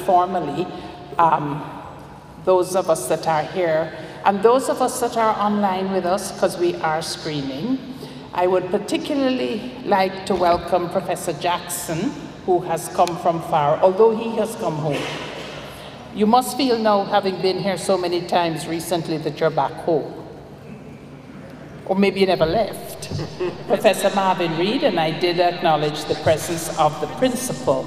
formally, those of us that are here, and those of us that are online with us, because we are streaming. I would particularly like to welcome Professor Jackson, who has come from far, although he has come home. You must feel now, having been here so many times recently, that you're back home. Or maybe you never left. Professor Marvin Reid, and I did acknowledge the presence of the principal.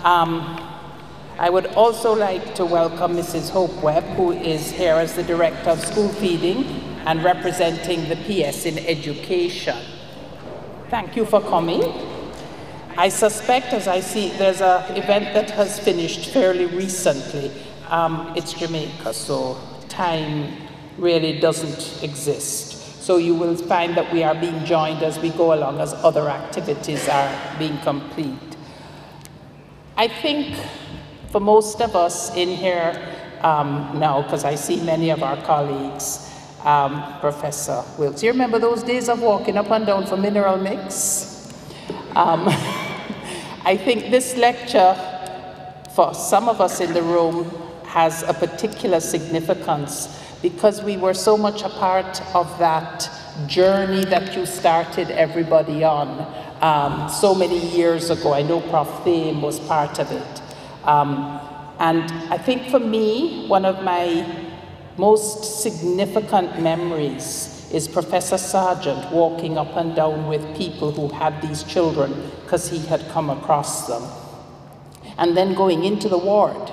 I would also like to welcome Mrs. Hope Webb, who is here as the Director of School Feeding and representing the PS in Education. Thank you for coming. I suspect, as I see, there's an event that has finished fairly recently. It's Jamaica, so time really doesn't exist. So you will find that we are being joined as we go along, as other activities are being complete. I think for most of us in here now, because I see many of our colleagues, Professor Wilkes, you remember those days of walking up and down for mineral mix? I think this lecture, for some of us in the room, has a particular significance because we were so much a part of that journey that you started everybody on so many years ago. I know Prof. Thame was part of it. And I think for me, one of my most significant memories is Professor Sargent walking up and down with people who had these children because he had come across them. And then going into the ward.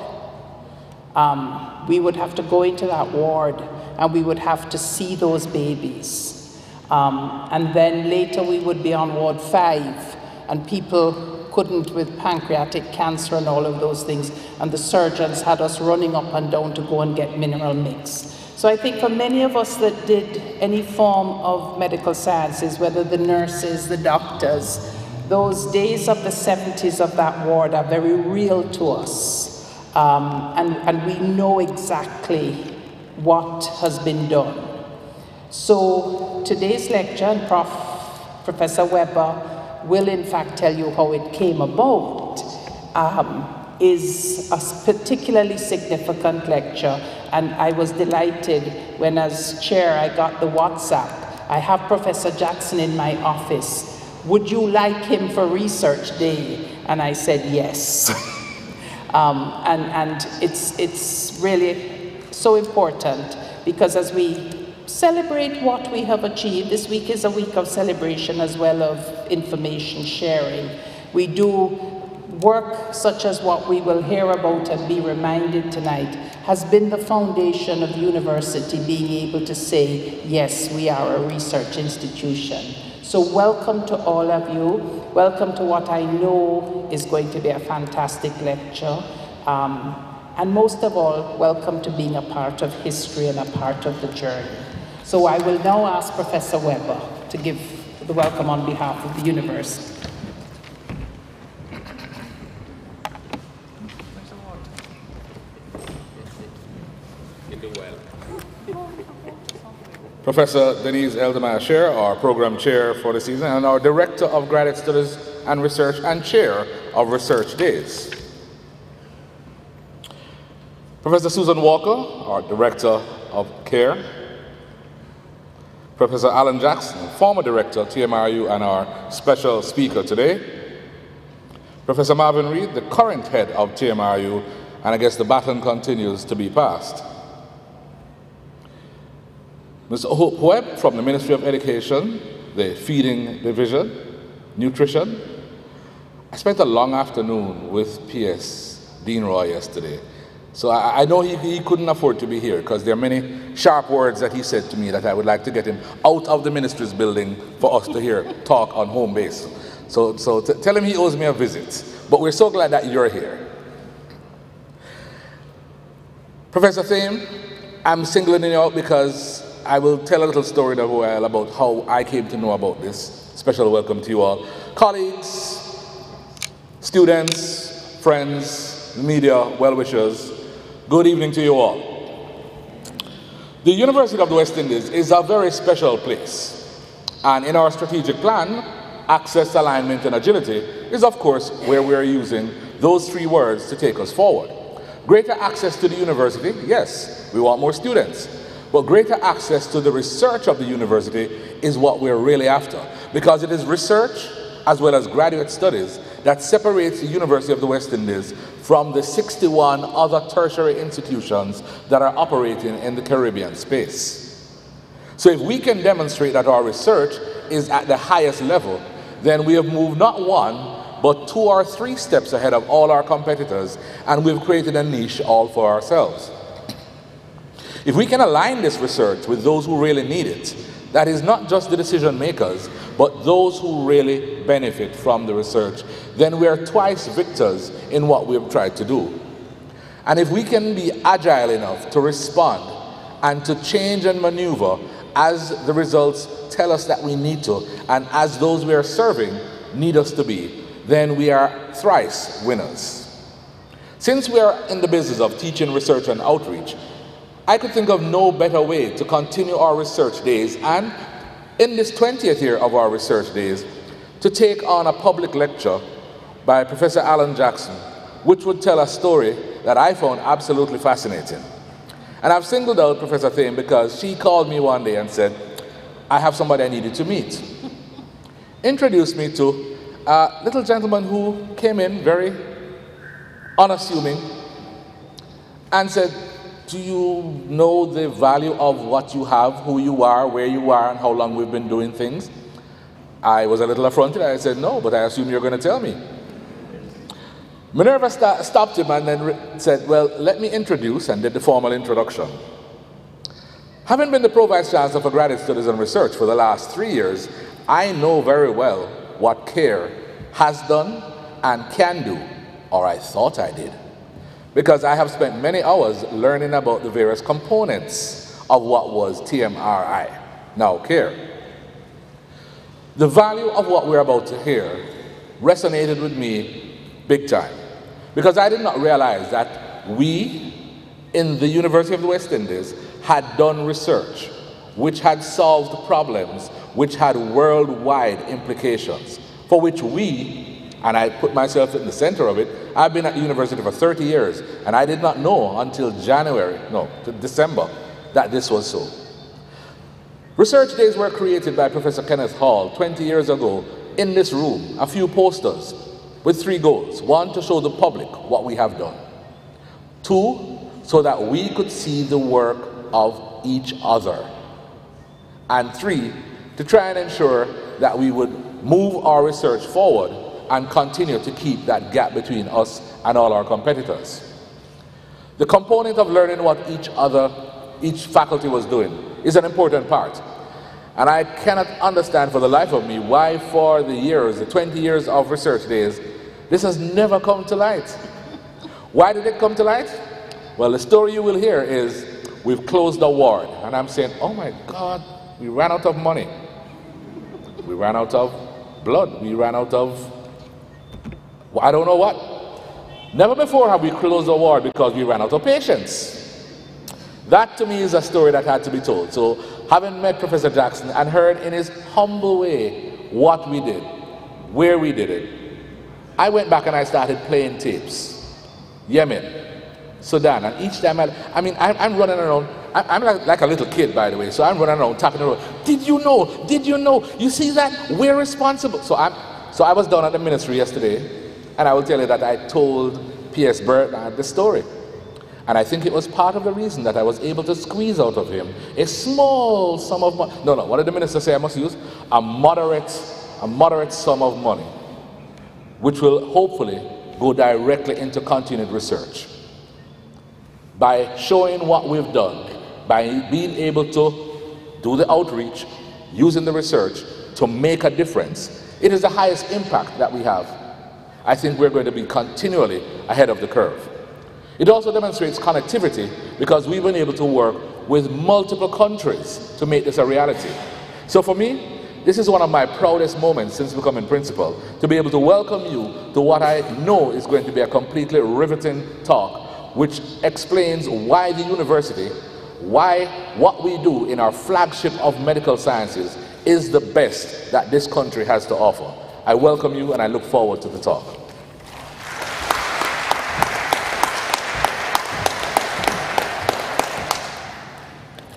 We would have to go into that ward and we would have to see those babies. And then later we would be on Ward 5 and people couldn't with pancreatic cancer and all of those things. And the surgeons had us running up and down to go and get mineral mix. So I think for many of us that did any form of medical sciences, whether the nurses, the doctors, those days of the 70s of that ward are very real to us. And we know exactly what has been done. So today's lecture, and Professor Weber will in fact tell you how it came about, is a particularly significant lecture. And I was delighted when as chair I got the WhatsApp. I have Professor Jackson in my office. Would you like him for research day? And I said yes. And it's really so important because as we celebrate what we have achieved, this week is a week of celebration as well of information sharing. We do work such as what we will hear about and be reminded tonight has been the foundation of the university being able to say, yes, we are a research institution. So welcome to all of you. Welcome to what I know is going to be a fantastic lecture. And most of all, welcome to being a part of history and a part of the journey. So I will now ask Professor Weber to give the welcome on behalf of the university. Professor Denise Eldemeyer, our program chair for the season, and our Director of Graduate Studies and Research and Chair of Research Days. Professor Susan Walker, our Director of CAIHR. Professor Allan Jackson, former Director of TMRU and our special speaker today. Professor Marvin Reid, the current head of TMRU, and I guess the baton continues to be passed. Ms. Hope Webb from the Ministry of Education, the Feeding Division, Nutrition. I spent a long afternoon with PS Dean Roy yesterday. So I know he couldn't afford to be here because there are many sharp words that he said to me that I would like to get him out of the ministry's building for us to hear talk on home base. So tell him he owes me a visit. But we're so glad that you're here. Professor Thame, I'm singling you out because I will tell a little story in a while about how I came to know about this. Special welcome to you all. Colleagues, students, friends, media, well-wishers, good evening to you all. The University of the West Indies is a very special place. And in our strategic plan, access, alignment, and agility is, of course, where we are using those three words to take us forward. Greater access to the university, yes, we want more students. But greater access to the research of the university is what we're really after, because it is research as well as graduate studies that separates the University of the West Indies from the 61 other tertiary institutions that are operating in the Caribbean space. So if we can demonstrate that our research is at the highest level, then we have moved not one, but 2 or 3 steps ahead of all our competitors, and we've created a niche all for ourselves. If we can align this research with those who really need it, that is not just the decision makers, but those who really benefit from the research, then we are twice victors in what we've tried to do. And if we can be agile enough to respond and to change and maneuver as the results tell us that we need to, and as those we are serving need us to be, then we are thrice winners. Since we are in the business of teaching, research, and outreach, I could think of no better way to continue our research days, and in this 20th year of our research days, to take on a public lecture by Professor Allan Jackson, which would tell a story that I found absolutely fascinating. And I've singled out Professor Thame because she called me one day and said, I have somebody I needed to meet. Introduced me to a little gentleman who came in very unassuming and said, do you know the value of what you have, who you are, where you are, and how long we've been doing things? I was a little affronted. I said, no, but I assume you're going to tell me. Minerva stopped him and then said, well, let me introduce, and did the formal introduction. Having been the Pro-Vice Chancellor for Graduate Studies and Research for the last 3 years, I know very well what CAIHR has done and can do, or I thought I did, because I have spent many hours learning about the various components of what was TMRI, now CAIHR. The value of what we're about to hear resonated with me big time, because I did not realize that we in the University of the West Indies had done research which had solved problems which had worldwide implications, for which we, and I put myself in the center of it, I've been at the university for 30 years, and I did not know until December, that this was so. Research days were created by Professor Kenneth Hall 20 years ago in this room, a few posters with 3 goals. 1, to show the public what we have done. 2, so that we could see the work of each other. And 3, to try and ensure that we would move our research forward and continue to keep that gap between us and all our competitors. The component of learning what each faculty was doing is an important part. And I cannot understand for the life of me why for the 20 years of research days, this has never come to light. Why did it come to light? Well, the story you will hear is we've closed the ward. And I'm saying, oh my God, we ran out of money. We ran out of blood. We ran out of, I don't know what. Never before have we closed the ward because we ran out of patients. That to me is a story that had to be told. So having met Professor Jackson and heard in his humble way what we did, where we did it, I went back and I started playing tapes. Yemen, Sudan, and each time I'm running around, I'm like a little kid, by the way, so I'm running around tapping the road. Did you know? Did you know? You see that? We're responsible. So I was down at the ministry yesterday, and I will tell you that I told P.S. Burt the story. And I think it was part of the reason that I was able to squeeze out of him a small sum of money. No, what did the minister say I must use? A moderate sum of money, which will hopefully go directly into continued research. By showing what we've done, by being able to do the outreach, using the research to make a difference, it is the highest impact that we have. I think we're going to be continually ahead of the curve. It also demonstrates connectivity because we've been able to work with multiple countries to make this a reality. So for me, this is one of my proudest moments since becoming principal, to be able to welcome you to what I know is going to be a completely riveting talk, which explains why the university, why what we do in our flagship of medical sciences is the best that this country has to offer. I welcome you and I look forward to the talk.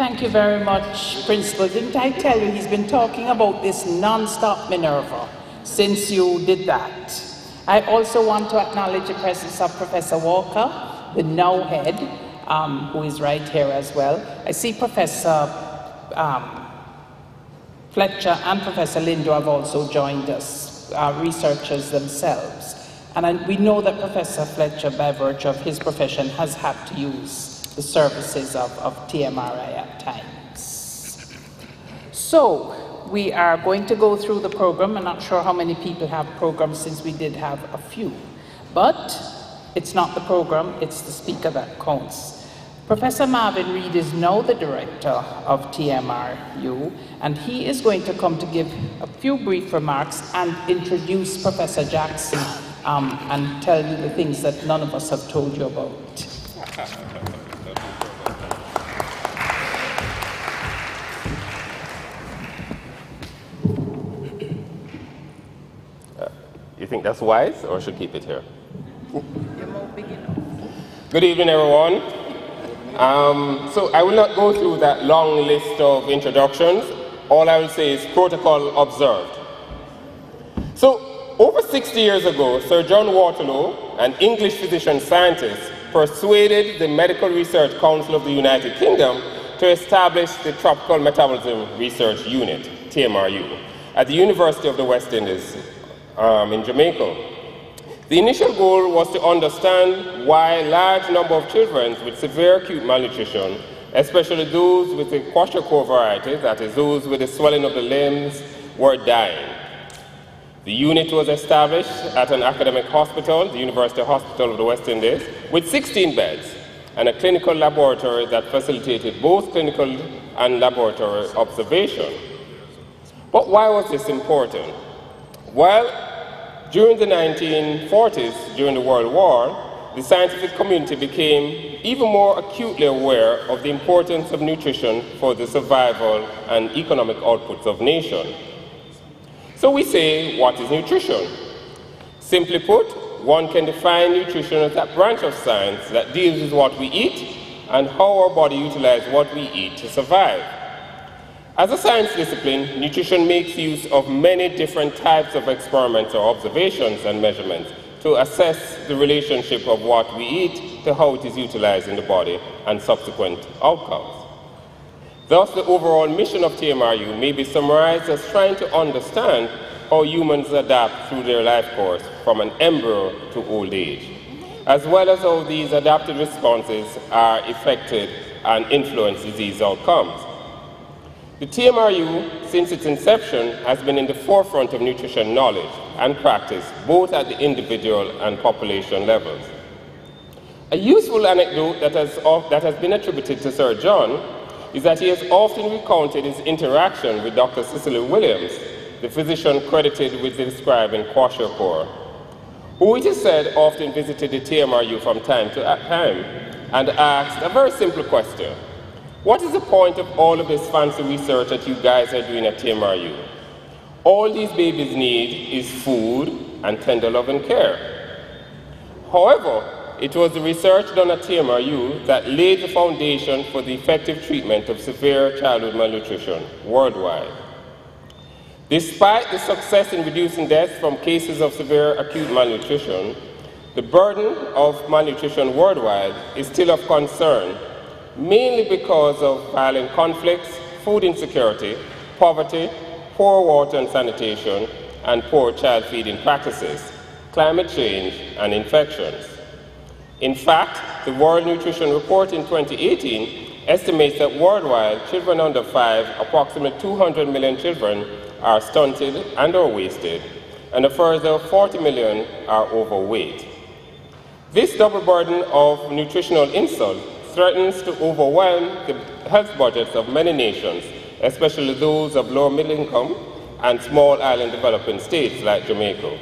Thank you very much, Principal. Didn't I tell you he's been talking about this non-stop, Minerva, since you did that? I also want to acknowledge the presence of Professor Walker, the now head, who is right here as well. I see Professor Fletcher and Professor Lindo have also joined us, researchers themselves. And we know that Professor Fletcher, by virtue of his profession, has had to use the services of TMRI at times. So, we are going to go through the program. I'm not sure how many people have programs since we did have a few. But it's not the program, it's the speaker that counts. Professor Marvin Reid is now the director of TMRU, and he is going to come to give a few brief remarks and introduce Professor Jackson and tell you the things that none of us have told you about. You think that's wise, or should keep it here? Good evening, everyone. So I will not go through that long list of introductions. All I will say is protocol observed. So over 60 years ago, Sir John Waterlow, an English physician scientist, persuaded the Medical Research Council of the United Kingdom to establish the Topical Metabolism Research Unit, TMRU, at the University of the West Indies in Jamaica. The initial goal was to understand why a large number of children with severe acute malnutrition, especially those with the kwashiorkor variety, that is, those with the swelling of the limbs, were dying. The unit was established at an academic hospital, the University Hospital of the West Indies, with 16 beds and a clinical laboratory that facilitated both clinical and laboratory observation. But why was this important? Well, during the 1940s, during the World War, the scientific community became even more acutely aware of the importance of nutrition for the survival and economic outputs of nations. So we say, what is nutrition? Simply put, one can define nutrition as that branch of science that deals with what we eat and how our body utilizes what we eat to survive. As a science discipline, nutrition makes use of many different types of experiments or observations and measurements to assess the relationship of what we eat to how it is utilized in the body and subsequent outcomes. Thus, the overall mission of TMRU may be summarized as trying to understand how humans adapt through their life course from an embryo to old age, as well as how these adaptive responses are affected and influence disease outcomes. The TMRU, since its inception, has been in the forefront of nutrition knowledge and practice, both at the individual and population levels. A useful anecdote that has been attributed to Sir John is that he has often recounted his interaction with Dr. Cicely Williams, the physician credited with describing kwashiorkor, who it is said often visited the TMRU from time to time and asked a very simple question. What is the point of all of this fancy research that you guys are doing at TMRU? All these babies need is food and tender love and care. However, it was the research done at TMRU that laid the foundation for the effective treatment of severe childhood malnutrition worldwide. Despite the success in reducing deaths from cases of severe acute malnutrition, the burden of malnutrition worldwide is still of concern, mainly because of violent conflicts, food insecurity, poverty, poor water and sanitation, and poor child feeding practices, climate change, and infections. In fact, the World Nutrition Report in 2018 estimates that worldwide, children under 5, approximately 200 million children, are stunted and or wasted, and a further 40 million are overweight. This double burden of nutritional insult threatens to overwhelm the health budgets of many nations, especially those of lower middle income and small island developing states like Jamaica.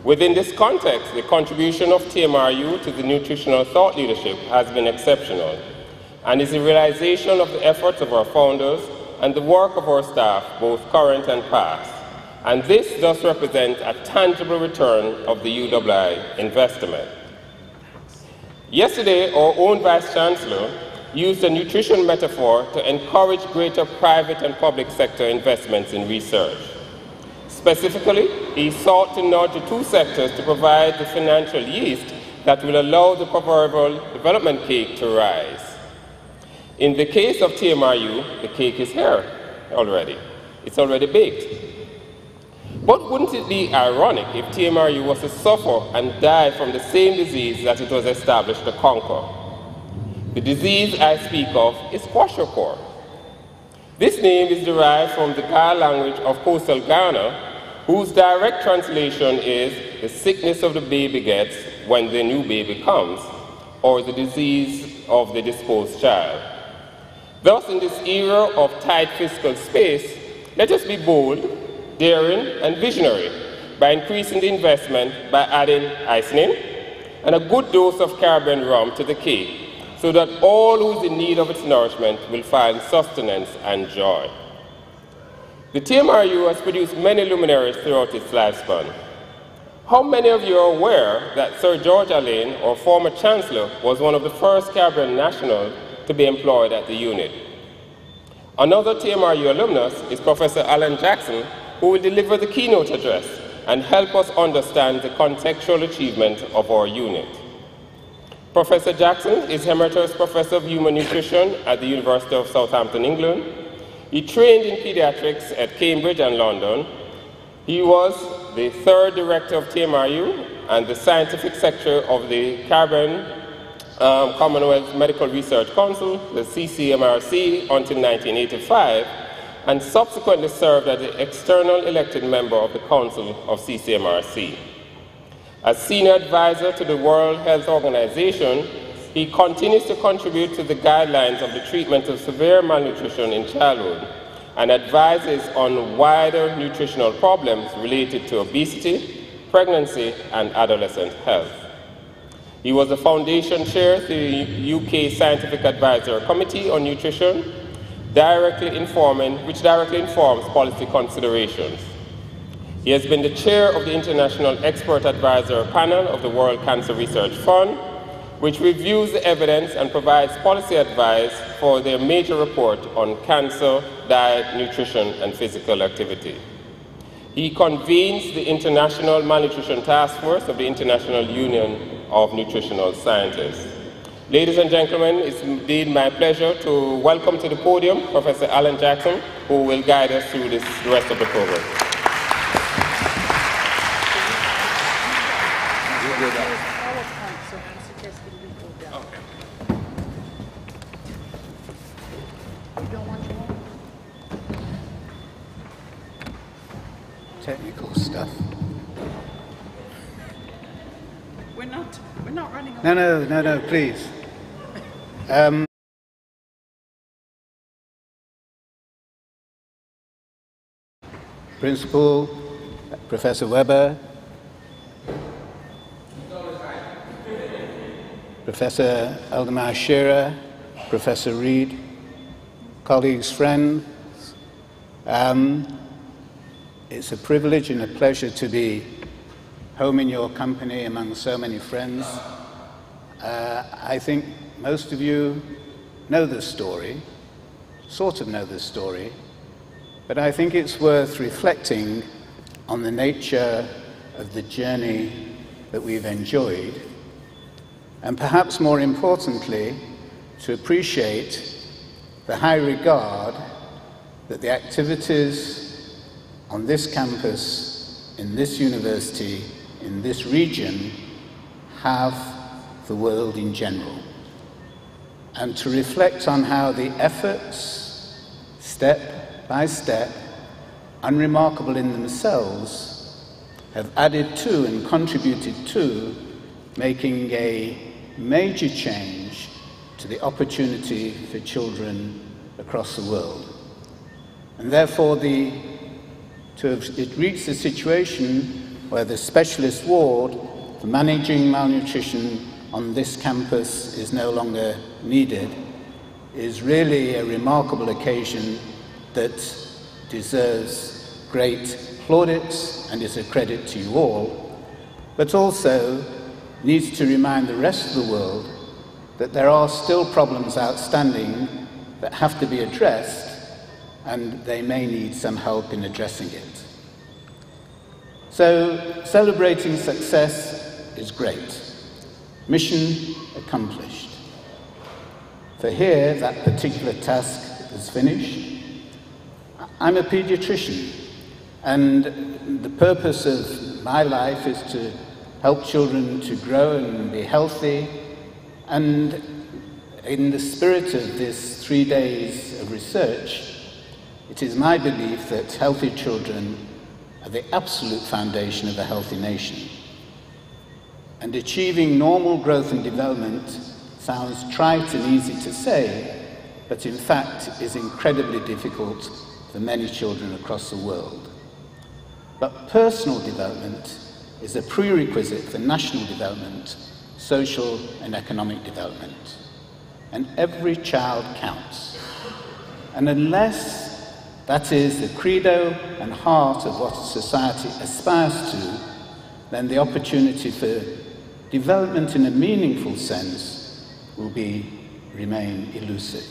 Within this context, the contribution of TMRU to the nutritional thought leadership has been exceptional and is a realization of the efforts of our founders and the work of our staff, both current and past. And this does represent a tangible return of the UII investment. Yesterday, our own Vice Chancellor used a nutrition metaphor to encourage greater private and public sector investments in research. Specifically, he sought to nudge the two sectors to provide the financial yeast that will allow the proverbial development cake to rise. In the case of TMRU, the cake is here already. It's already baked. But wouldn't it be ironic if TMRU was to suffer and die from the same disease that it was established to conquer? The disease I speak of is kwashiorkor. This name is derived from the Ga language of coastal Ghana, whose direct translation is the sickness of the baby gets when the new baby comes, or the disease of the disposed child. Thus, in this era of tight fiscal space, let us be bold, daring, and visionary by increasing the investment by adding isonine and a good dose of Caribbean rum to the cake, so that all who is in need of its nourishment will find sustenance and joy. The TMRU has produced many luminaries throughout its lifespan. How many of you are aware that Sir George Allan, our former Chancellor, was one of the first Caribbean nationals to be employed at the unit? Another TMRU alumnus is Professor Allan Jackson, who will deliver the keynote address and help us understand the contextual achievement of our unit. Professor Jackson is Emeritus Professor of Human Nutrition at the University of Southampton, England. He trained in pediatrics at Cambridge and London. He was the third director of TMRU and the scientific secretary of the Caribbean Commonwealth Medical Research Council, the CCMRC, until 1985, and subsequently served as the external elected member of the Council of CCMRC. As senior advisor to the World Health Organization, he continues to contribute to the guidelines of the treatment of severe malnutrition in childhood and advises on wider nutritional problems related to obesity, pregnancy, and adolescent health. He was the foundation chair to the UK Scientific Advisory Committee on Nutrition, which directly informs policy considerations. He has been the chair of the International Expert Advisor Panel of the World Cancer Research Fund, which reviews the evidence and provides policy advice for their major report on cancer, diet, nutrition, and physical activity. He convenes the International Malnutrition Task Force of the International Union of Nutritional Scientists. Ladies and gentlemen, it's indeed my pleasure to welcome to the podium Professor Allan Jackson, who will guide us through the rest of the program. Technical stuff. We're not running away. No, please. Principal, Professor Weber, Professor Aldemar Shearer, Professor Reid, colleagues, friends, it's a privilege and a pleasure to be home in your company among so many friends. I think most of you know this story, sort of know this story, but I think it's worth reflecting on the nature of the journey that we've enjoyed, and perhaps more importantly, to appreciate the high regard that the activities on this campus, in this university, in this region, have the world in general. And to reflect on how the efforts, step by step, unremarkable in themselves, have added to and contributed to making a major change to the opportunity for children across the world. And therefore, to have reached a situation where the specialist ward for managing malnutrition on this campus is no longer needed is really a remarkable occasion that deserves great plaudits and is a credit to you all, but also needs to remind the rest of the world that there are still problems outstanding that have to be addressed, and they may need some help in addressing it. So, celebrating success is great. Mission accomplished. For here, that particular task is finished. I'm a pediatrician, and the purpose of my life is to help children to grow and be healthy. And in the spirit of this 3 days of research, it is my belief that healthy children are the absolute foundation of a healthy nation. And achieving normal growth and development sounds trite and easy to say, but in fact is incredibly difficult for many children across the world. But personal development is a prerequisite for national development, social and economic development. And every child counts. And unless that is the credo and heart of what a society aspires to, then the opportunity for development in a meaningful sense will remain elusive.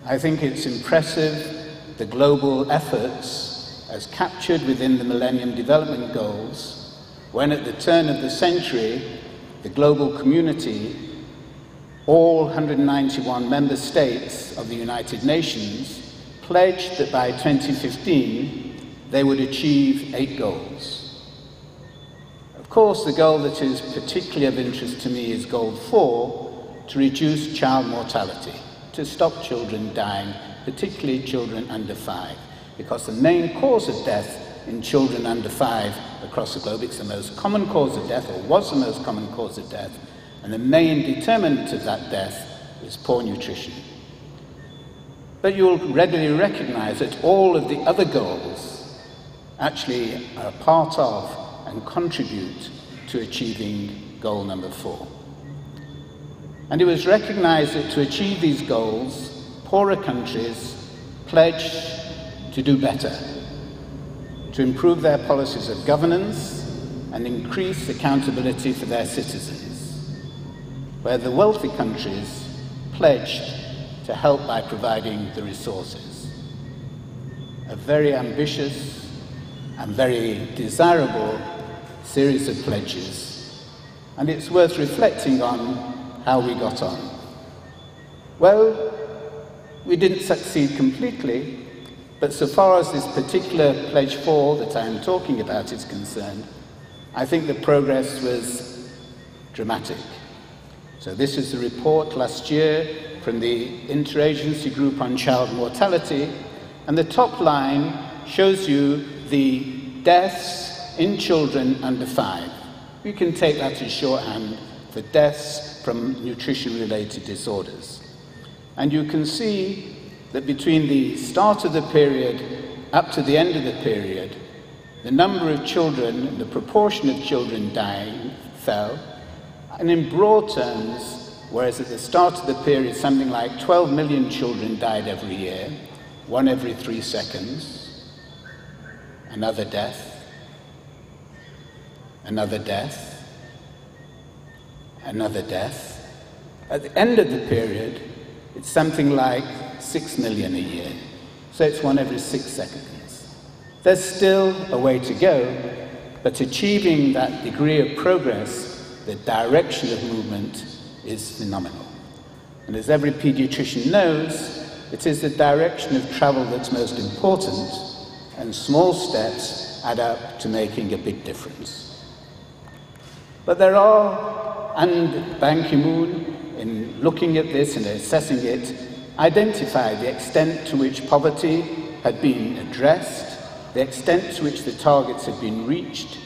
I think it's impressive the global efforts as captured within the Millennium Development Goals, when at the turn of the century, the global community, all 191 member states of the United Nations, pledged that by 2015 they would achieve 8 goals. Of course, the goal that is particularly of interest to me is Goal 4, to reduce child mortality, to stop children dying, particularly children under 5, because the main cause of death in children under 5 across the globe, it's the most common cause of death, or was the most common cause of death, and the main determinant of that death is poor nutrition. But you'll readily recognize that all of the other goals actually are a part of and contribute to achieving goal number 4. And it was recognized that to achieve these goals, poorer countries pledged to do better, to improve their policies of governance and increase accountability for their citizens, where the wealthy countries pledged to help by providing the resources. A very ambitious and very desirable series of pledges, and it's worth reflecting on how we got on. Well, we didn't succeed completely, but so far as this particular Pledge 4 that I'm talking about is concerned, I think the progress was dramatic. So this is the report last year from the Interagency Group on Child Mortality, and the top line shows you the deaths in children under 5. You can take that as shorthand for deaths from nutrition-related disorders. And you can see that between the start of the period up to the end of the period, the number of children, the proportion of children dying fell, and in broad terms, whereas at the start of the period something like 12 million children died every year, 1 every 3 seconds, another death, another death, another death. At the end of the period, it's something like 6 million a year. So it's 1 every 6 seconds. There's still a way to go, but achieving that degree of progress, the direction of movement, is phenomenal. And as every pediatrician knows, it is the direction of travel that's most important, and small steps add up to making a big difference. But there are, and Ban Ki-moon, in looking at this and assessing it, identified the extent to which poverty had been addressed, the extent to which the targets had been reached,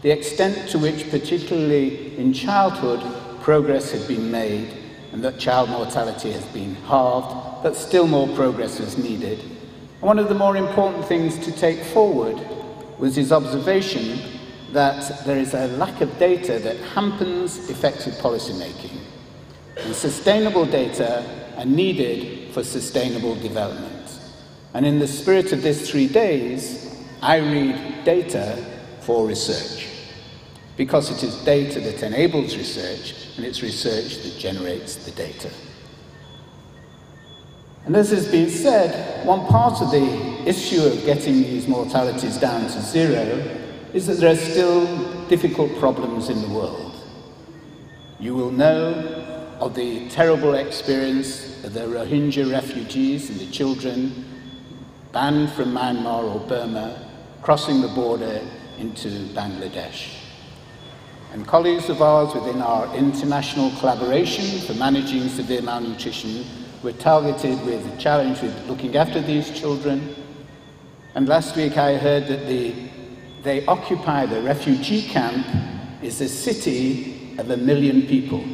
the extent to which, particularly in childhood, progress had been made, and that child mortality has been halved, but still more progress was needed. And one of the more important things to take forward was his observation that there is a lack of data that hampers effective policymaking. And sustainable data are needed for sustainable development. And in the spirit of this 3 days, I read data for research. because it is data that enables research, and it's research that generates the data. And as has been said, one part of the issue of getting these mortalities down to zero is that there are still difficult problems in the world. You will know of the terrible experience of the Rohingya refugees and the children banned from Myanmar or Burma, crossing the border into Bangladesh. And colleagues of ours within our international collaboration for managing severe malnutrition were targeted with a challenge with looking after these children. And last week I heard that they occupy the refugee camp is a city of 1 million people.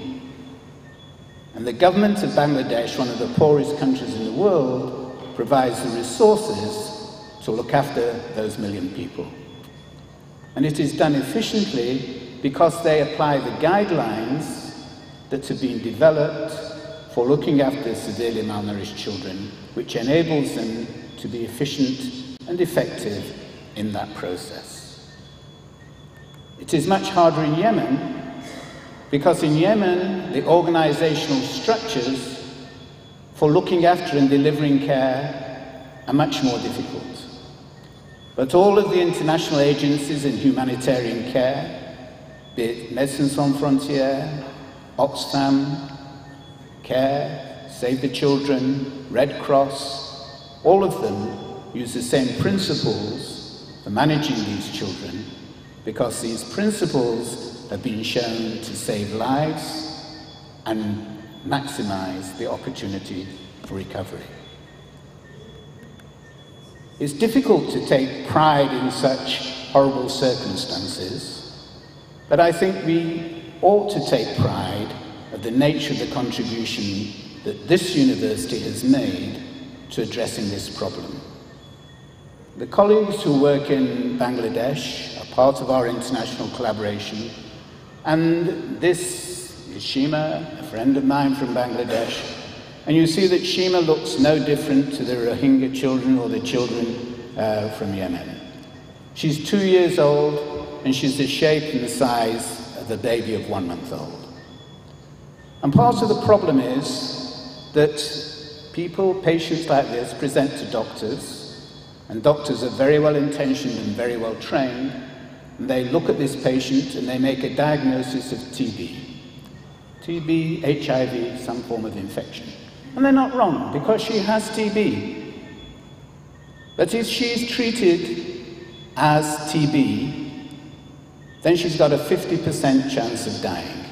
And the government of Bangladesh, one of the poorest countries in the world, provides the resources to look after those 1 million people. And it is done efficiently because they apply the guidelines that have been developed for looking after severely malnourished children, which enables them to be efficient and effective in that process. It is much harder in Yemen, because in Yemen, the organizational structures for looking after and delivering care are much more difficult. But all of the international agencies in humanitarian care, be it Médecins Sans Frontières, Oxfam, CARE, Save the Children, Red Cross, all of them use the same principles for managing these children, because these principles have been shown to save lives and maximize the opportunity for recovery. It's difficult to take pride in such horrible circumstances, but I think we ought to take pride of the nature of the contribution that this university has made to addressing this problem. The colleagues who work in Bangladesh are part of our international collaboration, and this is Shima, a friend of mine from Bangladesh, and you see that Shima looks no different to the Rohingya children or the children from Yemen. She's 2 years old, and she's the shape and the size of a baby of 1 month old. And part of the problem is that patients like this present to doctors, and doctors are very well intentioned and very well trained, and they look at this patient and they make a diagnosis of TB. TB, HIV, some form of infection. And they're not wrong, because she has TB. But if she's treated as TB, then she's got a 50% chance of dying.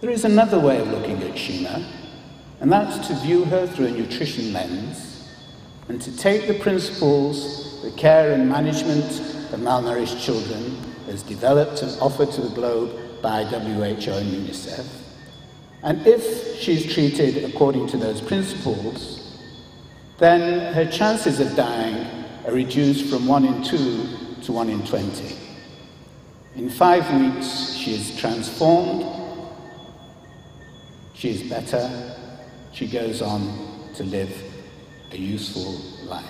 There is another way of looking at Shima, and that's to view her through a nutrition lens, and to take the principles, the care and management of malnourished children as developed and offered to the globe by WHO and UNICEF. And if she's treated according to those principles, then her chances of dying are reduced from 1 in 2 to 1 in 20. In 5 weeks, she is transformed, she is better, she goes on to live a useful life.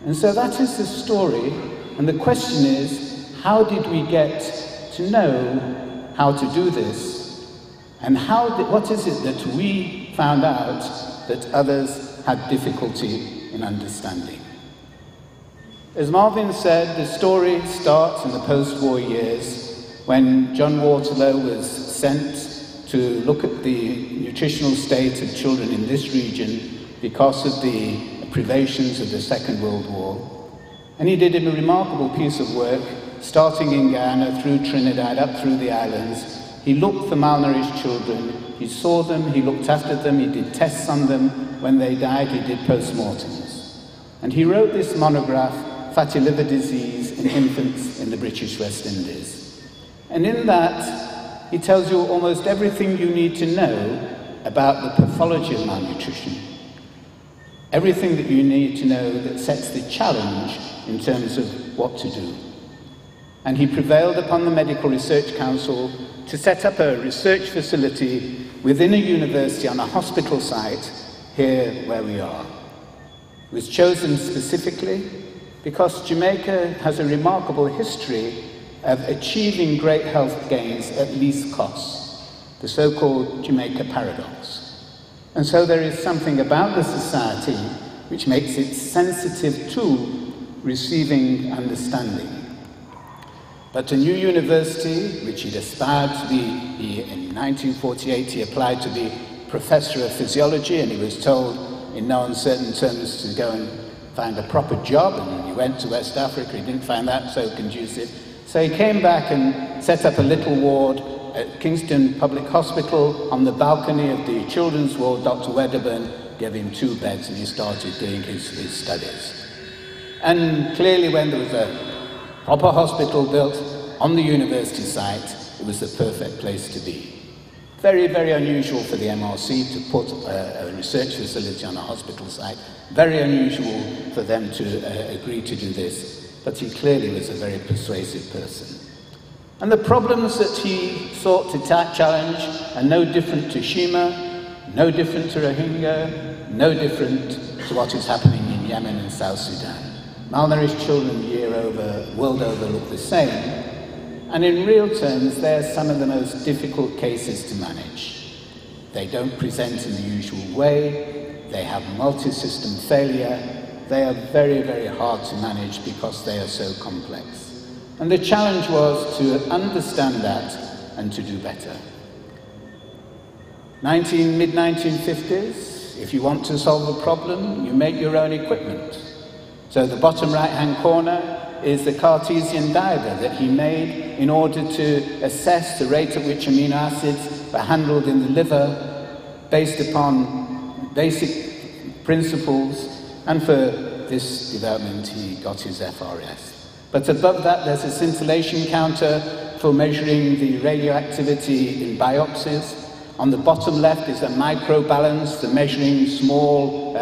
And so that is the story, and the question is, how did we get to know how to do this? And what is it that we found out that others had difficulty in understanding? As Marvin said, the story starts in the post-war years when John Waterlow was sent to look at the nutritional state of children in this region because of the privations of the Second World War. And he did a remarkable piece of work, starting in Ghana, through Trinidad, up through the islands. He looked for malnourished children, he saw them, he looked after them, he did tests on them. When they died, he did post-mortems. And he wrote this monograph, Fatty Liver Disease in Infants in the British West Indies. And in that, he tells you almost everything you need to know about the pathology of malnutrition. Everything that you need to know that sets the challenge in terms of what to do. And he prevailed upon the Medical Research Council to set up a research facility within a university on a hospital site here where we are. It was chosen specifically because Jamaica has a remarkable history of achieving great health gains at least cost, the so-called Jamaica Paradox. And so there is something about the society which makes it sensitive to receiving understanding. But a new university, which he'd aspired to be, in 1948 he applied to be Professor of Physiology, and he was told in no uncertain terms to go and find a proper job, and he went to West Africa. He didn't find that so conducive. So he came back and set up a little ward at Kingston Public Hospital. On the balcony of the children's ward, Dr. Wedderburn gave him 2 beds and he started doing his studies. And clearly when there was a proper hospital built on the university site, it was the perfect place to be. Very, very unusual for the MRC to put a research facility on a hospital site. Very unusual for them to agree to do this. But he clearly was a very persuasive person. And the problems that he sought to challenge are no different to Shima, no different to Rohingya, no different to what is happening in Yemen and South Sudan. Malnourished children world over look the same. And in real terms, they're some of the most difficult cases to manage. They don't present in the usual way. They have multi-system failure. They are very, very hard to manage because they are so complex. And the challenge was to understand that and to do better. Mid-1950s, if you want to solve a problem, you make your own equipment. So the bottom right-hand corner is the Cartesian diagram that he made in order to assess the rate at which amino acids were handled in the liver based upon basic principles, and for this development he got his FRS. But above that there's a scintillation counter for measuring the radioactivity in biopsies. On the bottom left is a microbalance for measuring small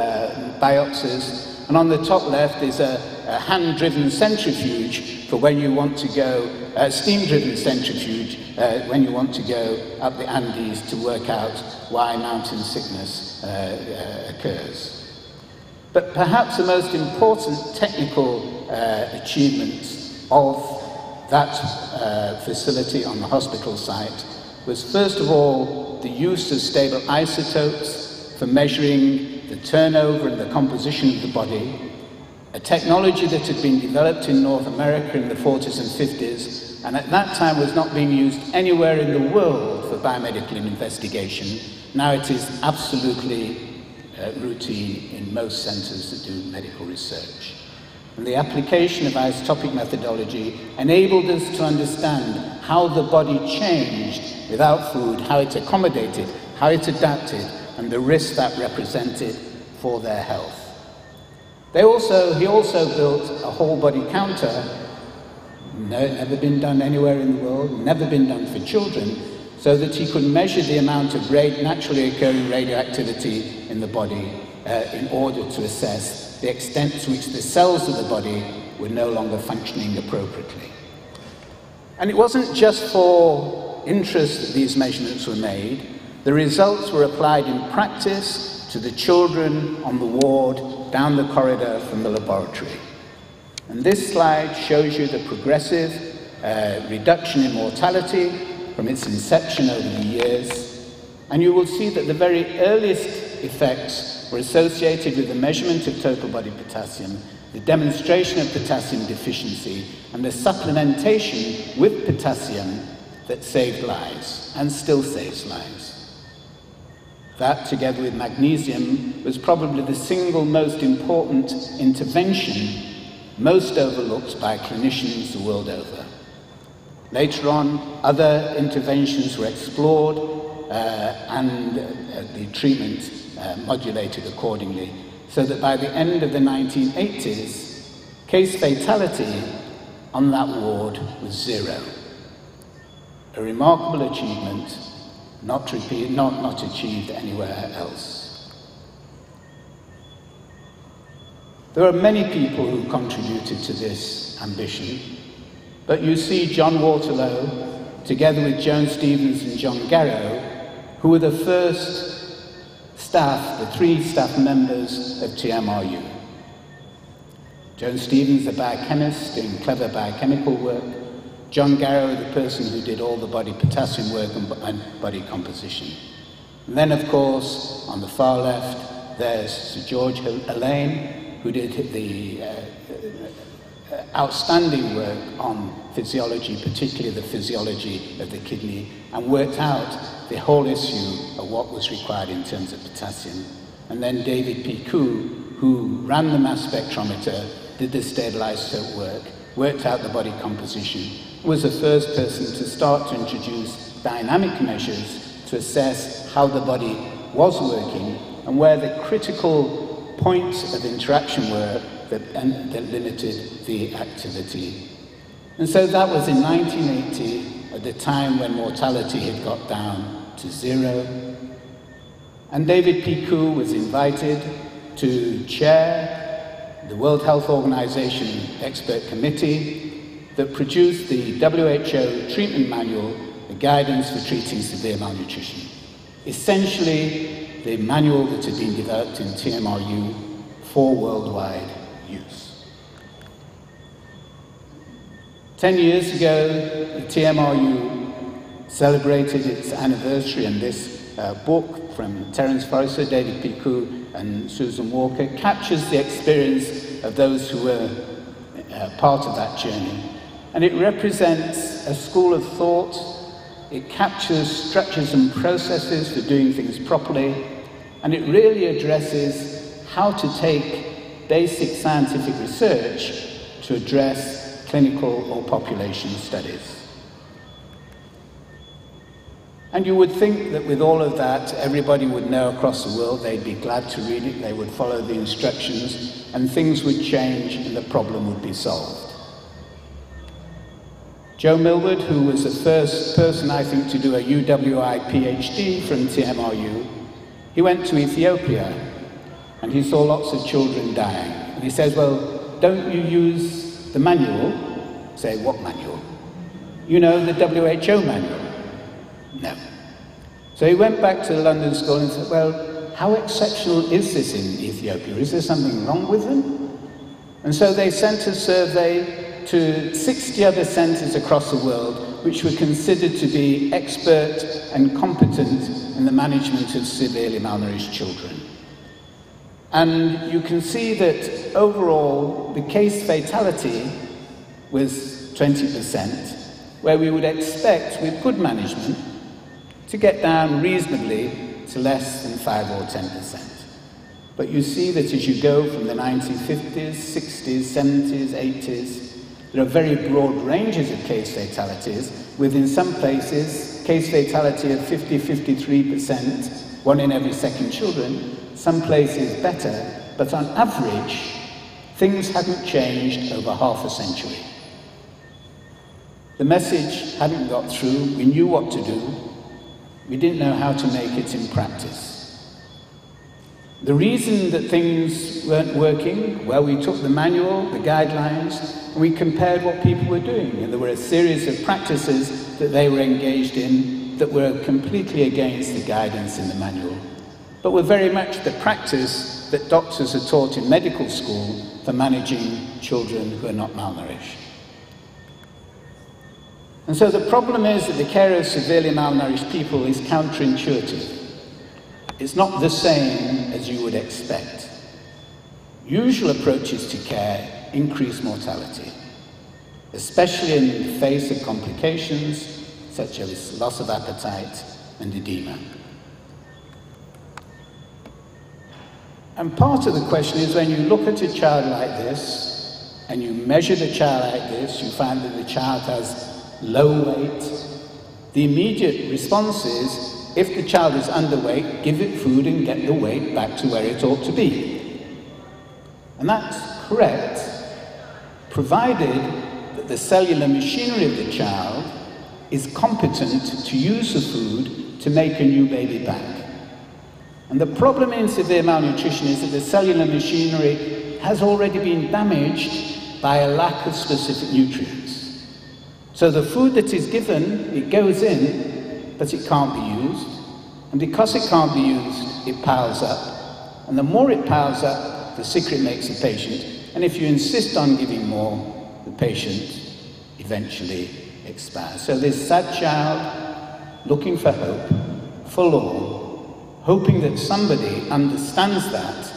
biopsies. And on the top left is a hand-driven centrifuge for when you want to go, steam-driven centrifuge when you want to go up the Andes to work out why mountain sickness occurs. But perhaps the most important technical achievement of that facility on the hospital site was, first of all, the use of stable isotopes for measuring the turnover and the composition of the body, a technology that had been developed in North America in the 40s and 50s, and at that time was not being used anywhere in the world for biomedical investigation. Now it is absolutely routine in most centers that do medical research. And the application of isotopic methodology enabled us to understand how the body changed without food, how it accommodated, how it adapted, and the risk that represented for their health. He also built a whole body counter, never been done anywhere in the world, never been done for children, so that he could measure the amount of naturally occurring radioactivity in the body in order to assess the extent to which the cells of the body were no longer functioning appropriately. And it wasn't just for interest that these measurements were made. The results were applied in practice to the children on the ward down the corridor from the laboratory. And this slide shows you the progressive reduction in mortality from its inception over the years. And you will see that the very earliest effects were associated with the measurement of total body potassium, the demonstration of potassium deficiency, and the supplementation with potassium that saved lives and still saves lives. That, together with magnesium, was probably the single most important intervention most overlooked by clinicians the world over. Later on, other interventions were explored and the treatment modulated accordingly, so that by the end of the 1980s, case fatality on that ward was 0. A remarkable achievement not achieved anywhere else. There are many people who contributed to this ambition, but you see John Waterlow, together with Joan Stevens and John Garrow, who were the first staff, the 3 staff members of TMRU. Joan Stevens, a biochemist doing clever biochemical work, John Garrow, the person who did all the body potassium work and body composition. And then, of course, on the far left, there's Sir George Alleyne, who did the outstanding work on physiology, particularly the physiology of the kidney, and worked out the whole issue of what was required in terms of potassium. And then David P. Koo, who ran the mass spectrometer, did the stabilized isotope work, worked out the body composition, was the first person to start to introduce dynamic measures to assess how the body was working and where the critical points of interaction were that limited the activity. And so that was in 1980, at the time when mortality had got down to 0. And David P. Koo was invited to chair the World Health Organization expert committee that produced the WHO treatment manual, the guidance for treating severe malnutrition. Essentially, the manual that had been developed in TMRU for worldwide use. 10 years ago, the TMRU celebrated its anniversary, and this book from Terence Forrester, David P. Koo, and Susan Walker captures the experience of those who were part of that journey. And it represents a school of thought. It captures structures and processes for doing things properly, and it really addresses how to take basic scientific research to address clinical or population studies. And you would think that with all of that, everybody would know across the world, they'd be glad to read it, they would follow the instructions, and things would change and the problem would be solved. Joe Milford, who was the first person, I think, to do a UWI PhD from TMRU, he went to Ethiopia and he saw lots of children dying. And he says, well, don't you use the manual? Say, what manual? You know, the WHO manual. No. So he went back to the London School and said, well, how exceptional is this in Ethiopia? Is there something wrong with them? And so they sent a survey to 60 other centres across the world which were considered to be expert and competent in the management of severely malnourished children. And you can see that overall the case fatality was 20%, where we would expect with good management to get down reasonably to less than 5 or 10%. But you see that as you go from the 1950s, 60s, 70s, 80s, there are very broad ranges of case fatalities, with in some places case fatality of 50-53%, 1 in every second children, some places better, but on average, things hadn't changed over half a century. The message hadn't got through, we knew what to do, we didn't know how to make it in practice. The reason that things weren't working, well, we took the manual, the guidelines, and we compared what people were doing. And there were a series of practices that they were engaged in that were completely against the guidance in the manual, but were very much the practice that doctors are taught in medical school for managing children who are not malnourished. And so the problem is that the care of severely malnourished people is counterintuitive. It's not the same as you would expect. Usual approaches to care increase mortality, especially in the face of complications such as loss of appetite and edema. And part of the question is when you look at a child like this and you measure the child like this, you find that the child has low weight. The immediate response is, if the child is underweight, give it food and get the weight back to where it ought to be. And that's correct, provided that the cellular machinery of the child is competent to use the food to make a new baby back. And the problem in severe malnutrition is that the cellular machinery has already been damaged by a lack of specific nutrients. So the food that is given, it goes in, but it can't be used. And because it can't be used, it piles up. And the more it piles up, the sicker it makes the patient. And if you insist on giving more, the patient eventually expire. So this sad child, looking for hope, forlorn, hoping that somebody understands that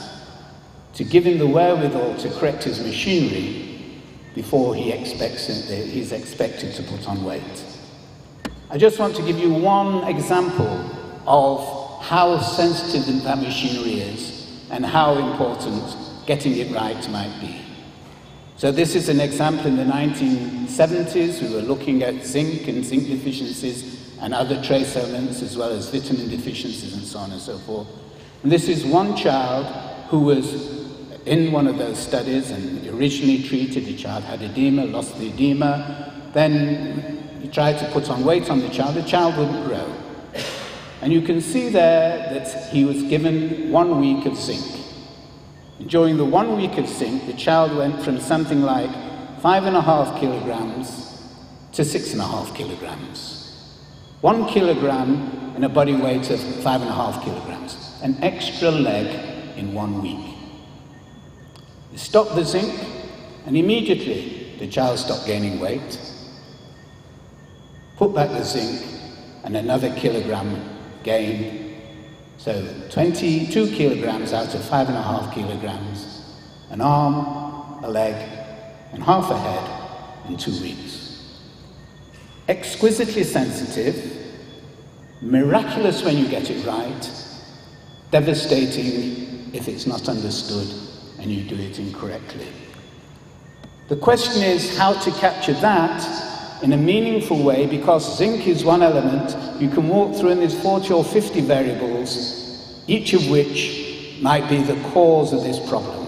to give him the wherewithal to correct his machinery before he's expected to put on weight. I just want to give you one example of how sensitive that machinery is and how important getting it right might be. So this is an example in the 1970s. We were looking at zinc and zinc deficiencies and other trace elements, as well as vitamin deficiencies and so on and so forth. And this is one child who was in one of those studies and originally treated. The child had edema, lost the edema. Then he tried to put on weight on the child wouldn't grow. And you can see there that he was given 1 week of zinc. And during the 1 week of zinc, the child went from something like 5.5 kilograms to 6.5 kilograms. 1 kilogram in a body weight of 5.5 kilograms. An extra leg in 1 week. You stop the zinc, and immediately the child stopped gaining weight. Put back the zinc, and another kilogram gained. So 22 kilograms out of 5.5 kilograms, an arm, a leg, and half a head in 2 weeks. Exquisitely sensitive, miraculous when you get it right, devastating if it's not understood and you do it incorrectly. The question is how to capture that in a meaningful way, because zinc is one element. You can walk through and there's 40 or 50 variables, each of which might be the cause of this problem.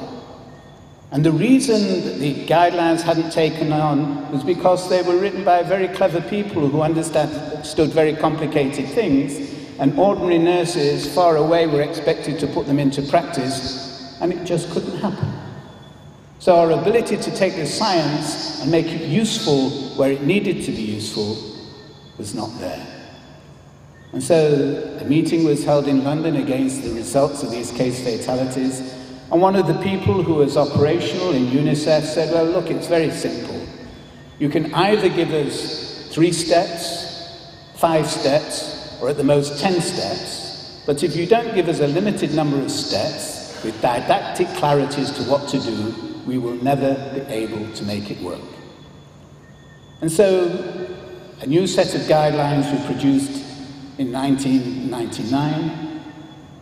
And the reason that the guidelines hadn't taken on was because they were written by very clever people who understood very complicated things, and ordinary nurses far away were expected to put them into practice, and it just couldn't happen. So our ability to take the science and make it useful where it needed to be useful was not there. And so a meeting was held in London against the results of these case fatalities, and one of the people who was operational in UNICEF said, well, look, it's very simple. You can either give us 3 steps, 5 steps, or at the most 10 steps, but if you don't give us a limited number of steps with didactic clarity as to what to do, we will never be able to make it work. And so a new set of guidelines were produced in 1999,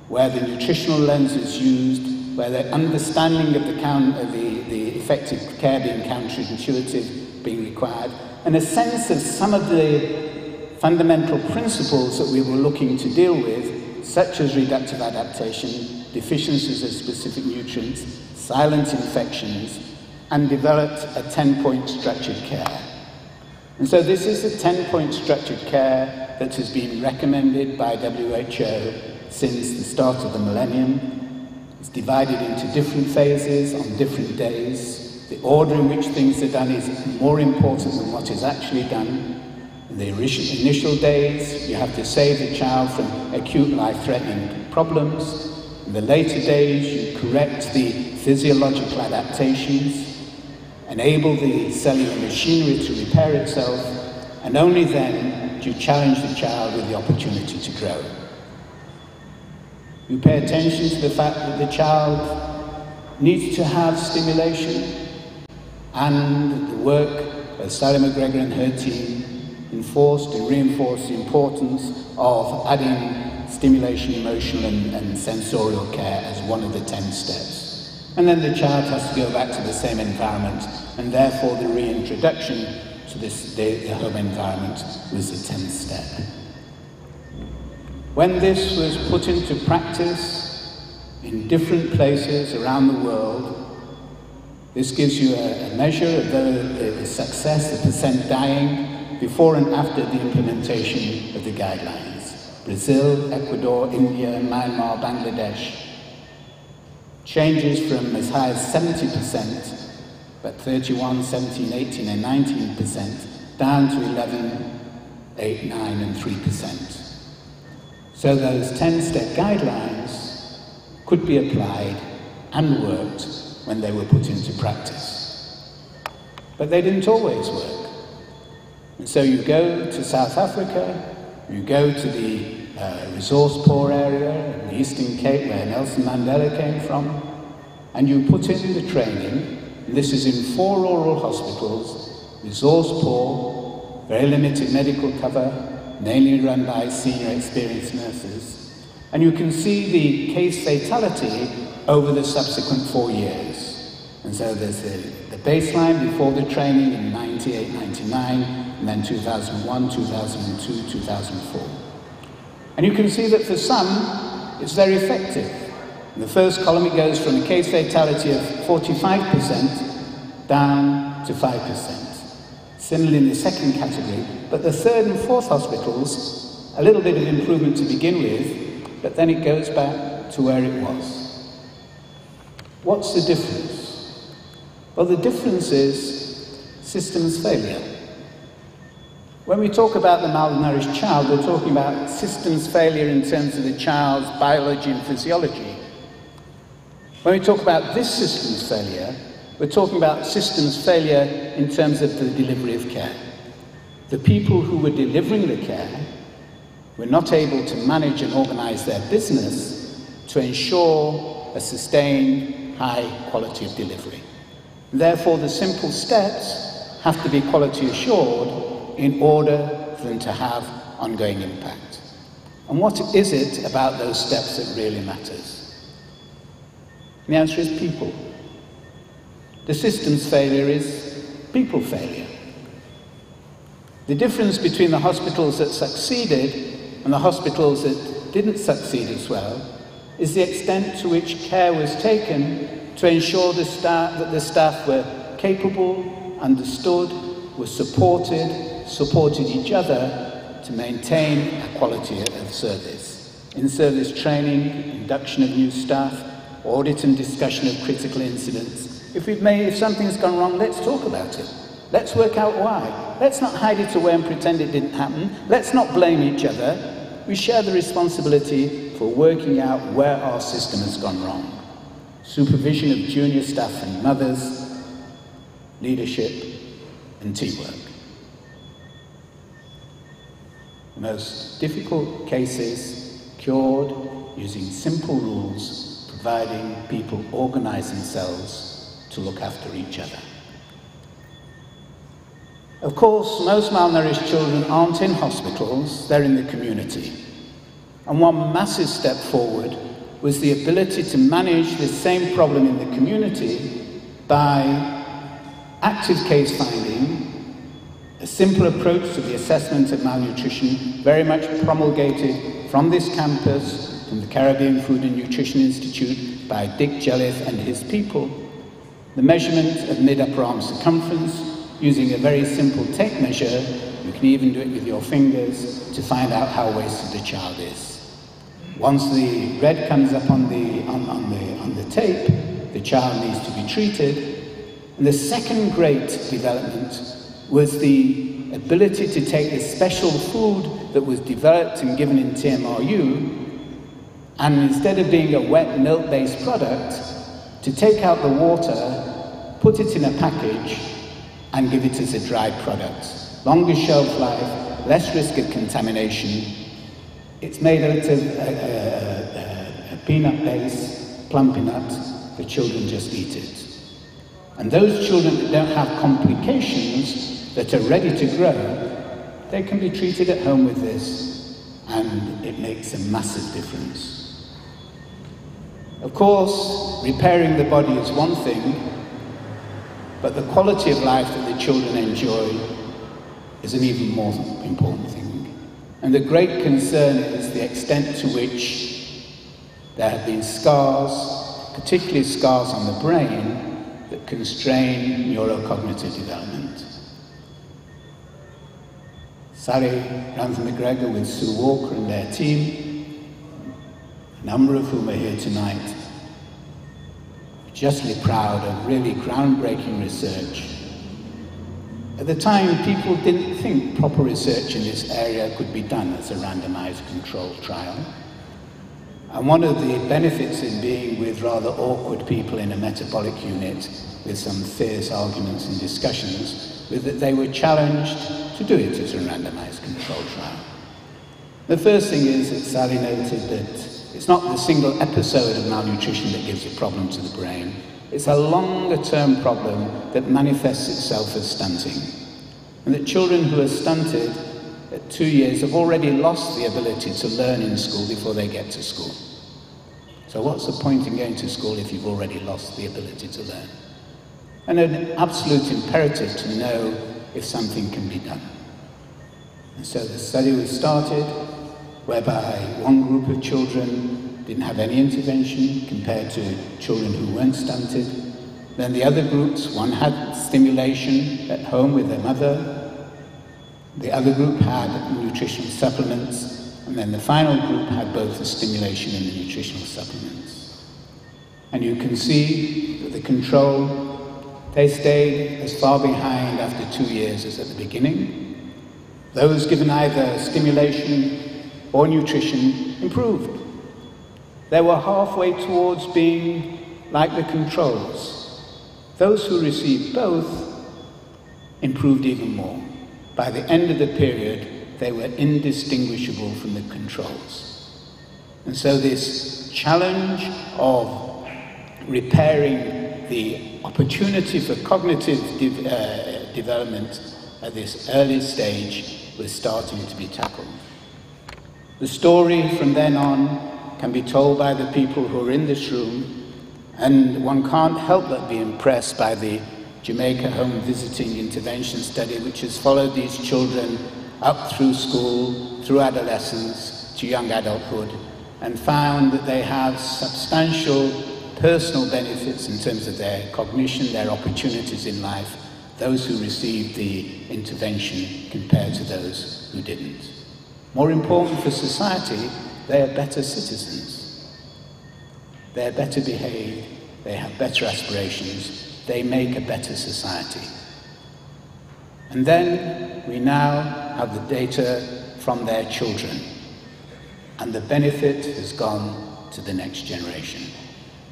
where the nutritional lens is used, where the understanding of the effective care being counterintuitive being required, and a sense of some of the fundamental principles that we were looking to deal with, such as reductive adaptation, deficiencies of specific nutrients, silent infections, and developed a 10-point structured care. And so this is a 10-point structured care that has been recommended by WHO since the start of the millennium. It's divided into different phases on different days. The order in which things are done is more important than what is actually done. In the initial days, you have to save the child from acute life-threatening problems. In the later days, you correct the physiological adaptations, enable the cellular machinery to repair itself, and only then do you challenge the child with the opportunity to grow. You pay attention to the fact that the child needs to have stimulation, and the work of Sally McGregor and her team enforced and reinforced the importance of adding stimulation, emotional and sensorial care as one of the 10 steps. And then the child has to go back to the same environment, and therefore the reintroduction to the home environment was the 10th step. When this was put into practice in different places around the world, this gives you a measure of the success, the percent dying, before and after the implementation of the guidelines. Brazil, Ecuador, India, Myanmar, Bangladesh. Changes from as high as 70%, but 31, 17, 18 and 19%, down to 11, 8, 9 and 3%. So those 10-step guidelines could be applied and worked when they were put into practice. But they didn't always work. And so you go to South Africa, you go to the resource-poor area in the Eastern Cape where Nelson Mandela came from, and you put in the training, and this is in 4 rural hospitals, resource-poor, very limited medical cover, mainly run by senior experienced nurses, and you can see the case fatality over the subsequent 4 years. And so there's the baseline before the training in 98, 99, and then 2001, 2002, 2004. And you can see that for some, it's very effective. In the first column, it goes from a case fatality of 45% down to 5%. Similarly in the second category, but the third and fourth hospitals, a little bit of improvement to begin with, but then it goes back to where it was. What's the difference? Well, the difference is systems failure. When we talk about the malnourished child, we're talking about systems failure in terms of the child's biology and physiology. When we talk about this systems failure, we're talking about systems failure in terms of the delivery of care. The people who were delivering the care were not able to manage and organize their business to ensure a sustained high quality of delivery. Therefore, the simple steps have to be quality assured in order for them to have ongoing impact. And what is it about those steps that really matters? And the answer is people. The systems failure is people failure. The difference between the hospitals that succeeded and the hospitals that didn't succeed as well is the extent to which care was taken to ensure that the staff were capable, understood, were supported each other to maintain a quality of service. In-service training, induction of new staff, audit and discussion of critical incidents. If something's gone wrong, let's talk about it. Let's work out why. Let's not hide it away and pretend it didn't happen. Let's not blame each other. We share the responsibility for working out where our system has gone wrong. Supervision of junior staff and mothers, leadership, and teamwork. The most difficult cases cured using simple rules, providing people organize themselves to look after each other. Of course, most malnourished children aren't in hospitals, they're in the community. And one massive step forward was the ability to manage this same problem in the community by active case finding, a simple approach to the assessment of malnutrition, very much promulgated from this campus, from the Caribbean Food and Nutrition Institute by Dick Jelliffe and his people. The measurement of mid-upper arm circumference using a very simple tape measure, you can even do it with your fingers, to find out how wasted the child is. Once the red comes up on the tape, the child needs to be treated. And the second great development was the ability to take this special food that was developed and given in TMRU, and instead of being a wet milk-based product, to take out the water, put it in a package, and give it as a dried product. Longer shelf life, less risk of contamination. It's made out of a peanut base, plum peanut. The children just eat it. And those children that don't have complications, that are ready to grow, they can be treated at home with this, and it makes a massive difference. Of course, repairing the body is one thing, but the quality of life that the children enjoy is an even more important thing. And the great concern is the extent to which there have been scars, particularly scars on the brain, that constrain neurocognitive development. Sally Ramsey-McGregor with Sue Walker and their team, a number of whom are here tonight, justly proud of really groundbreaking research. At the time, people didn't think proper research in this area could be done as a randomized controlled trial. And one of the benefits in being with rather awkward people in a metabolic unit with some fierce arguments and discussions was that they were challenged to do it as a randomized controlled trial. The first thing is that Sally noted that it's not the single episode of malnutrition that gives a problem to the brain. It's a longer-term problem that manifests itself as stunting. And that children who are stunted at 2 years have already lost the ability to learn in school before they get to school. So what's the point in going to school if you've already lost the ability to learn? And an absolute imperative to know if something can be done. And so the study was started, whereby one group of children didn't have any intervention compared to children who weren't stunted. Then the other groups, one had stimulation at home with their mother, the other group had nutritional supplements, and then the final group had both the stimulation and the nutritional supplements. And you can see that the control, they stayed as far behind after 2 years as at the beginning. Those given either stimulation or nutrition improved. They were halfway towards being like the controls. Those who received both improved even more. By the end of the period, they were indistinguishable from the controls. And so this challenge of repairing the opportunity for cognitive development at this early stage was starting to be tackled. The story from then on can be told by the people who are in this room, and one can't help but be impressed by the Jamaica Home Visiting Intervention Study, which has followed these children up through school, through adolescence, to young adulthood, and found that they have substantial personal benefits in terms of their cognition, their opportunities in life, those who received the intervention compared to those who didn't. More important for society, they are better citizens. They are better behaved, they have better aspirations, they make a better society. And then we now have the data from their children, and the benefit has gone to the next generation.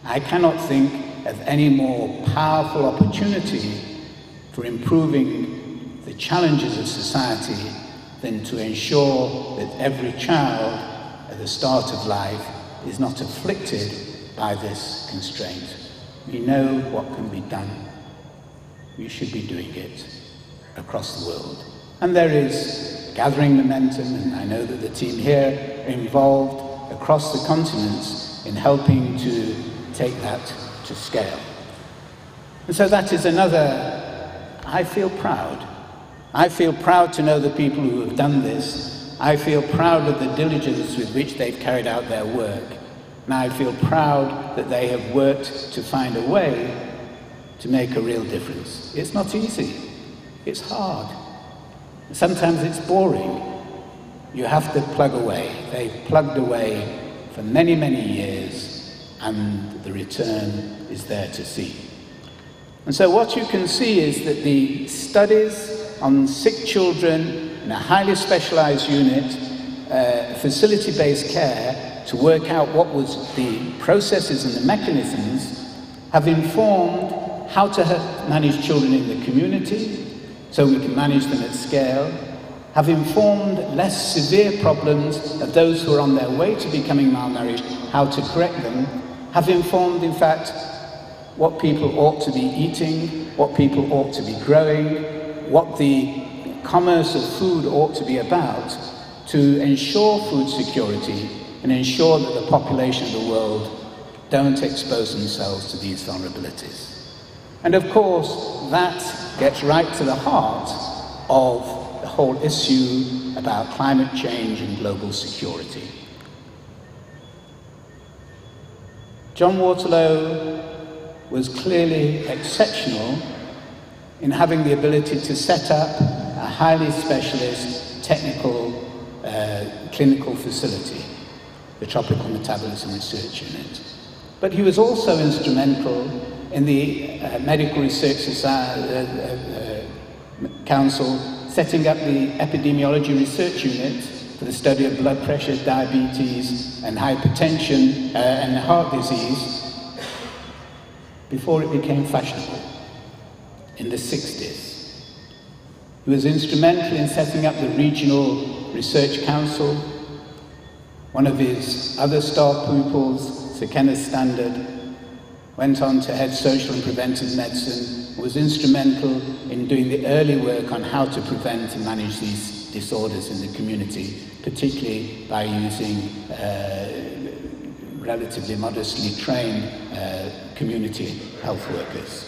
I cannot think of any more powerful opportunity for improving the challenges of society than to ensure that every child at the start of life is not afflicted by this constraint. We know what can be done. We should be doing it across the world. And there is gathering momentum, and I know that the team here are involved across the continents in helping to take that to scale. And so that is another, I feel proud. I feel proud to know the people who have done this. I feel proud of the diligence with which they've carried out their work. And I feel proud that they have worked to find a way to make a real difference. It's not easy. It's hard. Sometimes it's boring. You have to plug away. They've plugged away for many, many years, and the return is there to see. And so what you can see is that the studies on sick children in a highly specialized unit, facility-based care, to work out what was the processes and the mechanisms, have informed how to manage children in the community, so we can manage them at scale, have informed less severe problems of those who are on their way to becoming malnourished, how to correct them, have informed, in fact, what people ought to be eating, what people ought to be growing, what the commerce of food ought to be about, to ensure food security and ensure that the population of the world don't expose themselves to these vulnerabilities. And of course, that gets right to the heart of the whole issue about climate change and global security. John Waterlow was clearly exceptional in having the ability to set up a highly specialist technical clinical facility, the Topical Metabolism Research Unit. But he was also instrumental in the Medical Research Council setting up the Epidemiology Research Unit for the study of blood pressure, diabetes, and hypertension and heart disease before it became fashionable in the 60s. He was instrumental in setting up the Regional Research Council. One of his other star pupils, Sir Kenneth Standard, went on to head social and preventive medicine, was instrumental in doing the early work on how to prevent and manage these disorders in the community, particularly by using relatively modestly trained community health workers.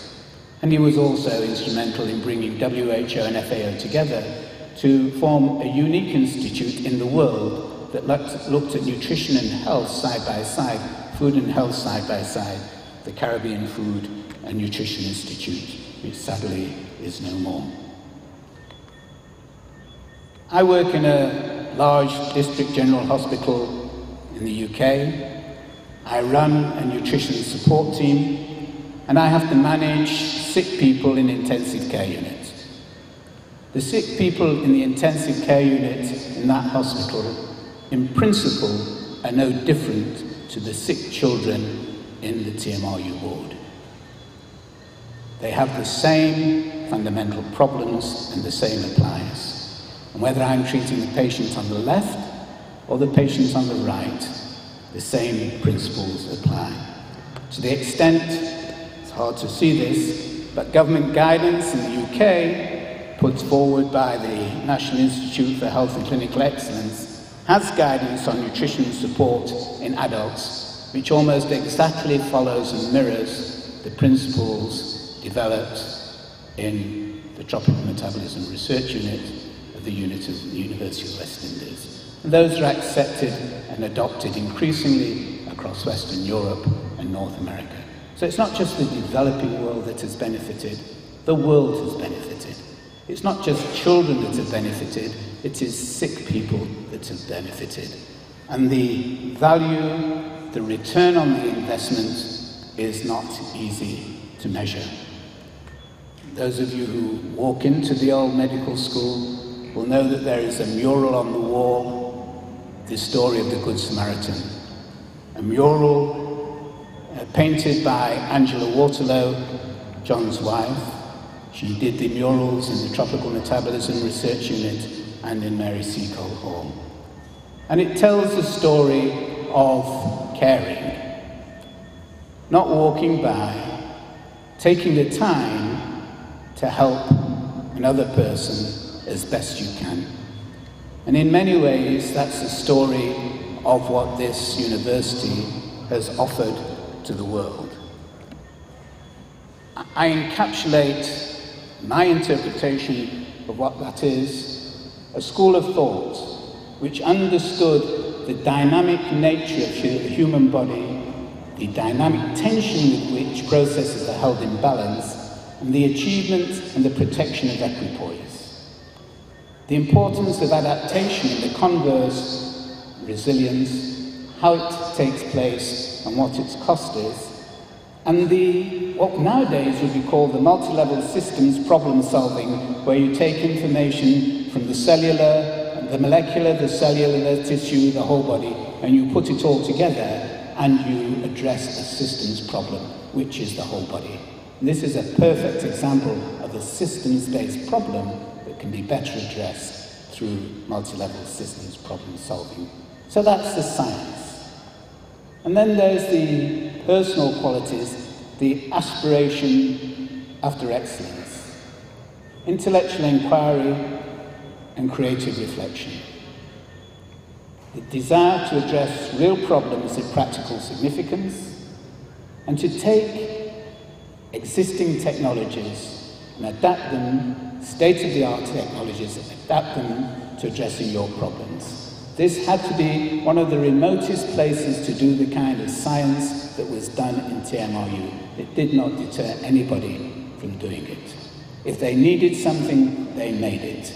And he was also instrumental in bringing WHO and FAO together to form a unique institute in the world that looked at nutrition and health side by side, food and health side by side, the Caribbean Food and Nutrition Institute, which sadly is no more. I work in a large district general hospital in the UK. I run a nutrition support team, and I have to manage sick people in intensive care units. The sick people in the intensive care unit in that hospital, in principle, are no different to the sick children in the TMRU ward. They have the same fundamental problems, and the same applies. And whether I'm treating the patient on the left or the patient on the right, the same principles apply. To the extent, it's hard to see this, but government guidance in the UK, put forward by the National Institute for Health and Clinical Excellence, has guidance on nutrition support in adults, which almost exactly follows and mirrors the principles developed in the Topical Metabolism Research Unit of the University of West Indies. And those are accepted and adopted increasingly across Western Europe and North America. So it's not just the developing world that has benefited, the world has benefited. It's not just children that have benefited, it is sick people that have benefited. And the value, the return on the investment is not easy to measure. Those of you who walk into the old medical school will know that there is a mural on the wall, the story of the Good Samaritan. A mural painted by Angela Waterlow, John's wife. She did the murals in the Tropical Metabolism Research Unit and in Mary Seacole Hall. And it tells the story of caring, not walking by, taking the time to help another person as best you can. And in many ways, that's the story of what this university has offered to the world. I encapsulate my interpretation of what that is, a school of thought which understood the dynamic nature of the human body, the dynamic tension with which processes are held in balance, and the achievement and the protection of equipoise. The importance of adaptation and the converse, resilience, how it takes place and what its cost is, and what nowadays would be called the multi-level systems problem solving, where you take information from the cellular, the molecular, the cellular, the tissue, the whole body, and you put it all together and you address a systems problem, which is the whole body. And this is a perfect example of a systems-based problem that can be better addressed through multi-level systems problem solving. So that's the science. And then there's the personal qualities, the aspiration after excellence, intellectual inquiry and creative reflection, the desire to address real problems of practical significance and to take existing technologies and adapt them, state-of-the-art technologies, adapt them to addressing your problems. This had to be one of the remotest places to do the kind of science that was done in TMRU. It did not deter anybody from doing it. If they needed something, they made it.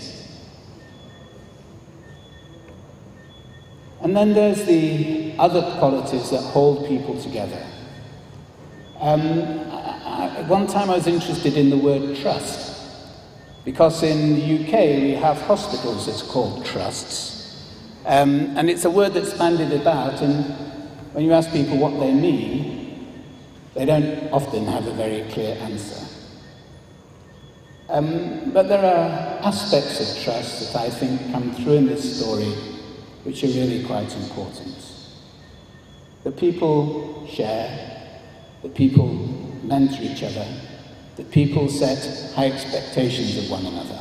And then there's the other qualities that hold people together. One time I was interested in the word trust, because in the UK we have hospitals that's called trusts. And it's a word that's bandied about, and when you ask people what they mean, they don't often have a very clear answer. But there are aspects of trust that I think come through in this story which are really quite important. The people share, the people mentor each other, the people set high expectations of one another.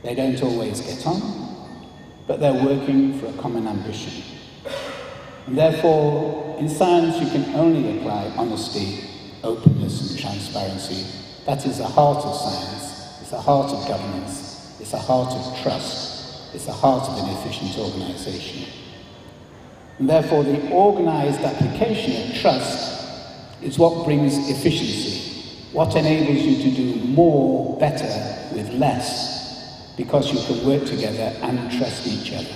They don't always get on, but they're working for a common ambition. And therefore, in science, you can only apply honesty, openness, and transparency. That is the heart of science, it's the heart of governance, it's the heart of trust, it's the heart of an efficient organisation. And therefore, the organised application of trust is what brings efficiency, what enables you to do more, better, with less, because you can work together and trust each other.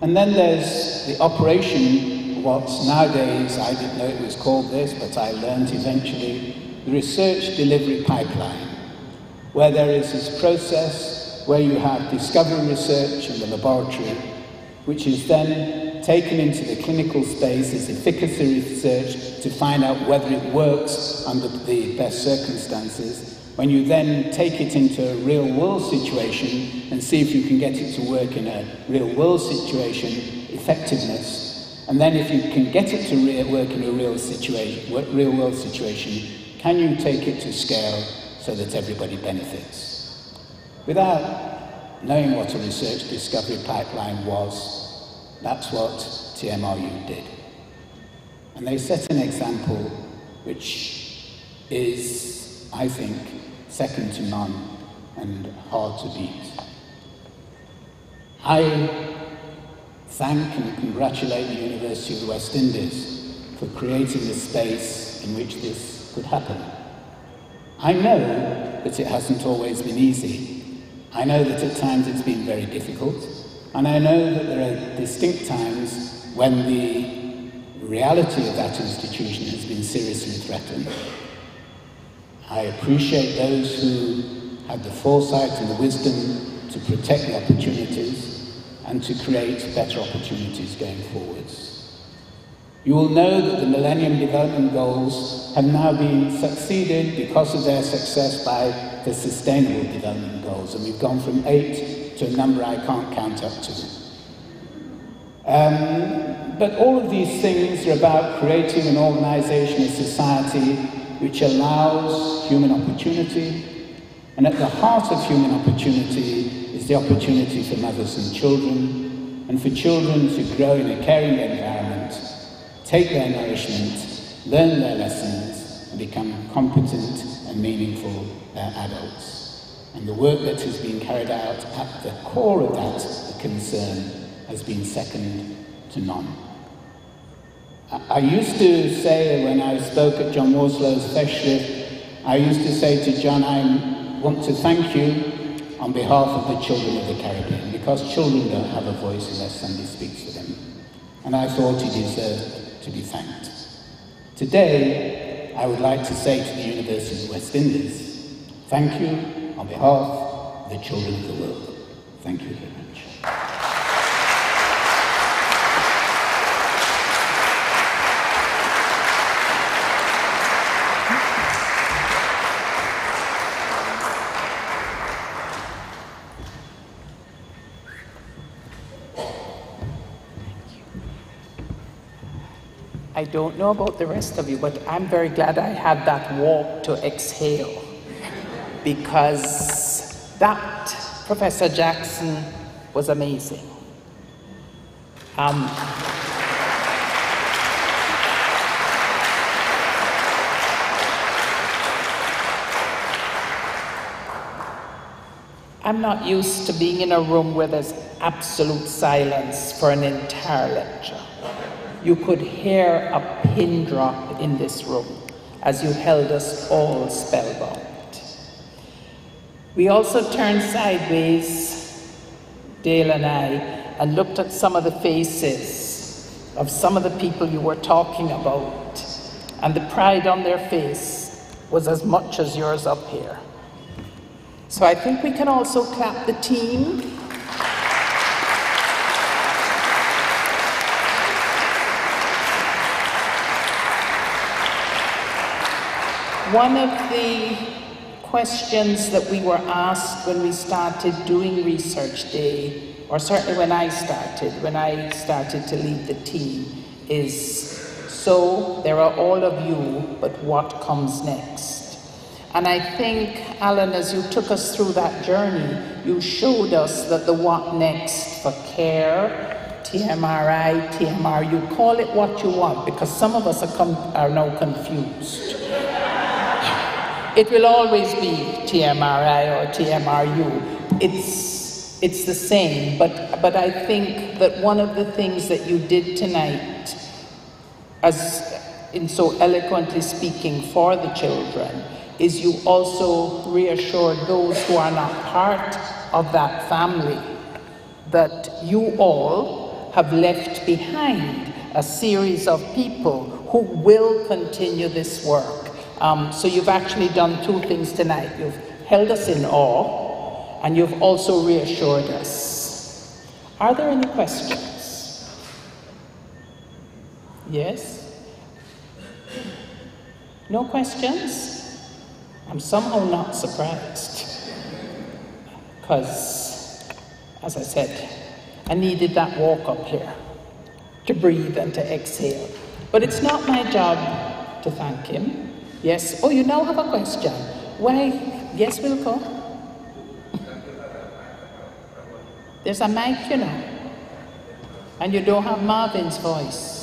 And then there's the operation, what nowadays, I didn't know it was called this, but I learned eventually, the research delivery pipeline, where there is this process where you have discovery research in the laboratory, which is then taken into the clinical space as efficacy research to find out whether it works under the best circumstances. When you then take it into a real-world situation and see if you can get it to work in a real-world situation, effectiveness, and then if you can get it to work in a real-world situation, can you take it to scale so that everybody benefits? Without knowing what a research discovery pipeline was, that's what TMRU did. And they set an example which is, I think, second to none and hard to beat. I thank and congratulate the University of the West Indies for creating the space in which this could happen. I know that it hasn't always been easy. I know that at times it's been very difficult, and I know that there are distinct times when the reality of that institution has been seriously threatened. I appreciate those who had the foresight and the wisdom to protect the opportunities and to create better opportunities going forwards. You will know that the Millennium Development Goals have now been succeeded because of their success by the Sustainable Development Goals, and we've gone from 8 to a number I can't count up to. But all of these things are about creating an organisation, a society, which allows human opportunity, and at the heart of human opportunity is the opportunity for mothers and children, and for children to grow in a caring environment, take their nourishment, learn their lessons, and become competent and meaningful adults. And the work that has been carried out at the core of that concern has been second to none. I used to say, when I spoke at John Warslow's Festschrift, I used to say to John, I want to thank you on behalf of the children of the Caribbean, because children don't have a voice unless somebody speaks for them. And I thought he deserved to be thanked. Today, I would like to say to the University of the West Indies, thank you on behalf of the children of the world. Thank you very much. I don't know about the rest of you, but I'm very glad I had that walk to exhale, because that, Professor Jackson, was amazing. I'm not used to being in a room where there's absolute silence for an entire lecture. You could hear a pin drop in this room as you held us all spellbound. We also turned sideways, Dale and I, and looked at some of the faces of some of the people you were talking about, and the pride on their face was as much as yours up here. So I think we can also clap the team. One of the questions that we were asked when we started doing Research Day, or certainly when I started to lead the team, is, so there are all of you, but what comes next? And I think, Allan, as you took us through that journey, you showed us that the what next for care, TMRI, TMRU, call it what you want, because some of us are now confused. It will always be TMRI or TMRU. It's the same, but I think that one of the things that you did tonight, as in so eloquently speaking for the children, is you also reassured those who are not part of that family that you all have left behind a series of people who will continue this work. So you've actually done two things tonight. You've held us in awe, and you've also reassured us. Are there any questions? Yes? No questions? I'm somehow not surprised, because, as I said, I needed that walk up here to breathe and to exhale. But it's not my job to thank him. Yes? Oh, you now have a question. Why? Yes, Wilco? There's a mic, you know, and you don't have Marvin's voice.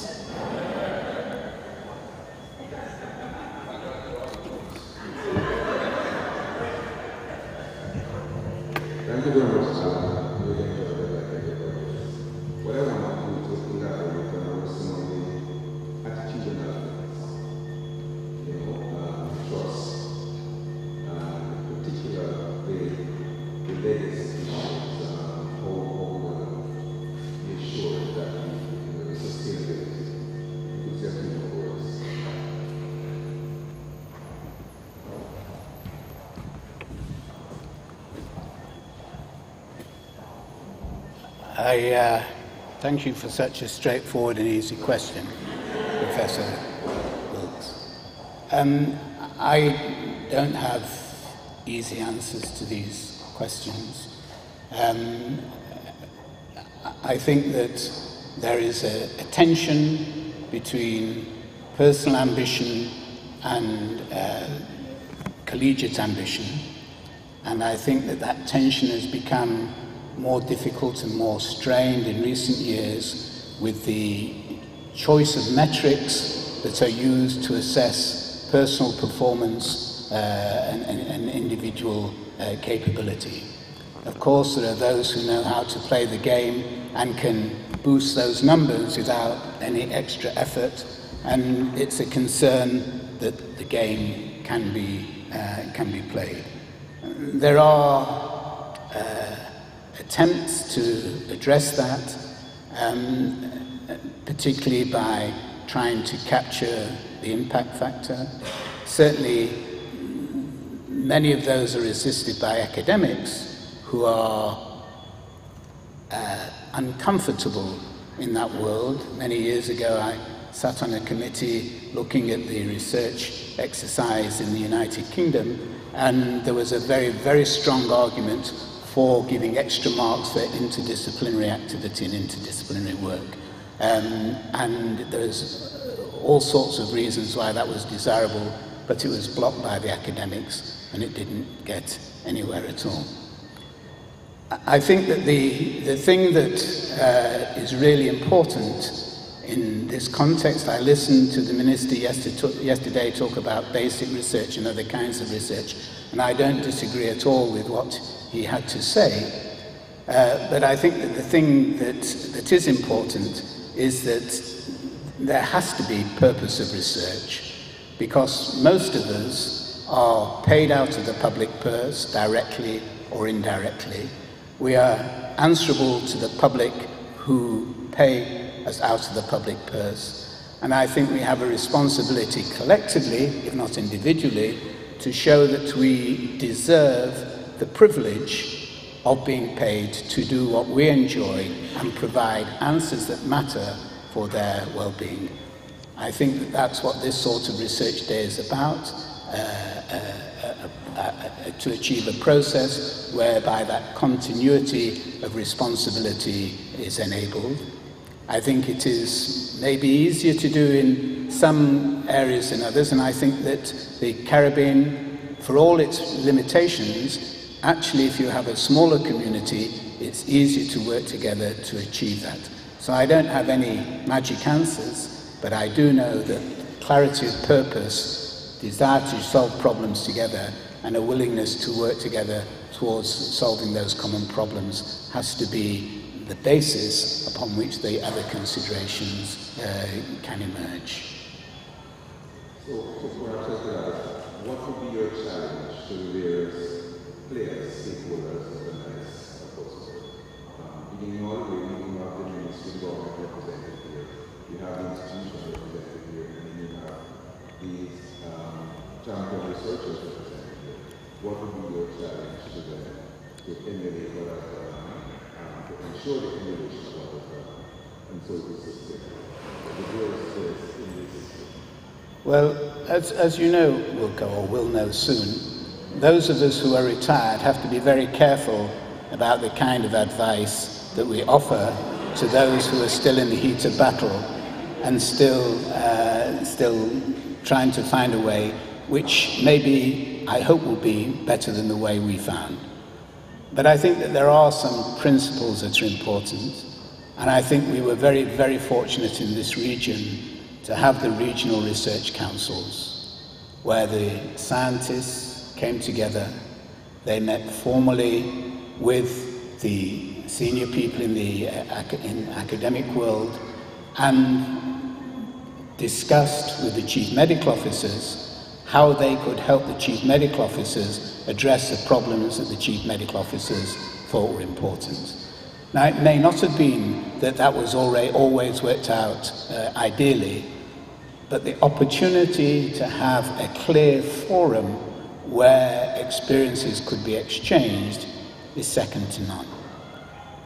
Thank you very much, Allan. Whatever I'm talking about some of the attitudinal trust, particularly the legacy issues, how we make sure that we sustain it exactly for us. I thank you for such a straightforward and easy question, Professor Wilkes. I don't have easy answers to these questions. I think that there is a tension between personal ambition and collegiate ambition, and I think that that tension has become more difficult and more strained in recent years with the choice of metrics that are used to assess personal performance and individual capability. Of course, there are those who know how to play the game and can boost those numbers without any extra effort, and it's a concern that the game can be played. There are attempts to address that, particularly by trying to capture the impact factor. Certainly, many of those are assisted by academics who are uncomfortable in that world. Many years ago, I sat on a committee looking at the research exercise in the United Kingdom, and there was a very, very strong argument for giving extra marks for interdisciplinary activity and interdisciplinary work. And there's all sorts of reasons why that was desirable, but it was blocked by the academics and it didn't get anywhere at all. I think that the thing that is really important in this context, I listened to the Minister yesterday talk about basic research and other kinds of research, and I don't disagree at all with what he had to say. But I think that the thing that is important is that there has to be purpose of research, because most of us are paid out of the public purse, directly or indirectly. We are answerable to the public who pay us out of the public purse. And I think we have a responsibility collectively, if not individually, to show that we deserve the privilege of being paid to do what we enjoy and provide answers that matter for their well-being. I think that that's what this sort of research day is about, to achieve a process whereby that continuity of responsibility is enabled. I think it is maybe easier to do in some areas than others, and I think that the Caribbean, for all its limitations, actually if you have a smaller community, it's easier to work together to achieve that. So I don't have any magic answers, but I do know that clarity of purpose, desire to solve problems together, and a willingness to work together towards solving those common problems has to be the basis upon which the other considerations can emerge. So what would be your challenge to the various players, stakeholders of the NICE proposal? Beginning all the way, you have the ministry government represented here, you have the institution represented here, and then you have these champion researchers represented here. What would be your challenge to them to emulate what I've done, to ensure the emulation of what I've done, and so to sustain the growth in this system? Well, as you know, will know soon, those of us who are retired have to be very careful about the kind of advice that we offer to those who are still in the heat of battle and still trying to find a way which maybe, I hope, will be better than the way we found. But I think that there are some principles that are important, and I think we were very, very fortunate in this region to have the regional research councils, where the scientists came together, they met formally with the senior people in the academic world, and discussed with the chief medical officers how they could help the chief medical officers address the problems that the chief medical officers thought were important. Now, it may not have been that that was always worked out ideally, but the opportunity to have a clear forum where experiences could be exchanged is second to none.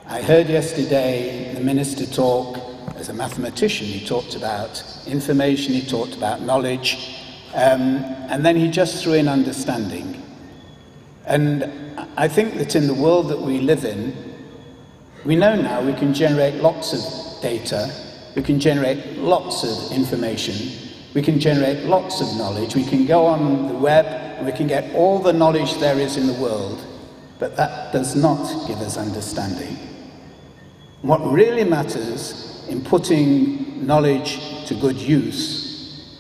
I heard yesterday the minister talk as a mathematician. He talked about information, he talked about knowledge, and then he just threw in understanding. And I think that in the world that we live in, we know now we can generate lots of data, we can generate lots of information, we can generate lots of knowledge, we can go on the web and we can get all the knowledge there is in the world, but that does not give us understanding. What really matters in putting knowledge to good use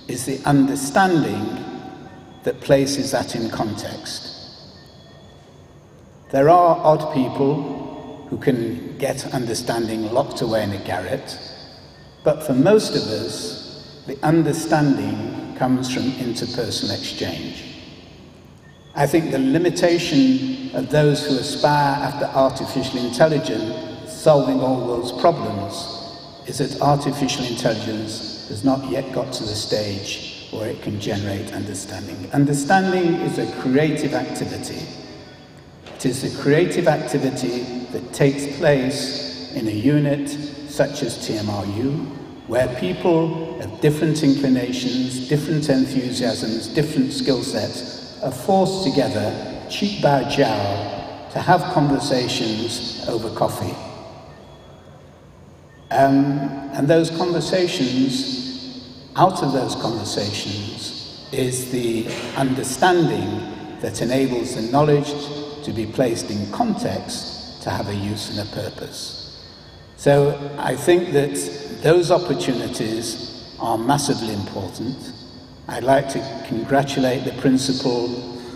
is the understanding that places that in context. There are odd people who can get understanding locked away in a garret, but for most of us, the understanding comes from interpersonal exchange. I think the limitation of those who aspire after artificial intelligence solving all the world's problems is that artificial intelligence has not yet got to the stage where it can generate understanding. Understanding is a creative activity. It is the creative activity that takes place in a unit such as TMRU, where people of different inclinations, different enthusiasms, different skill sets are forced together, cheek by jowl, to have conversations over coffee. And those conversations, out of those conversations, is the understanding that enables the knowledge to be placed in context to have a use and a purpose. So I think that those opportunities are massively important. I'd like to congratulate the principal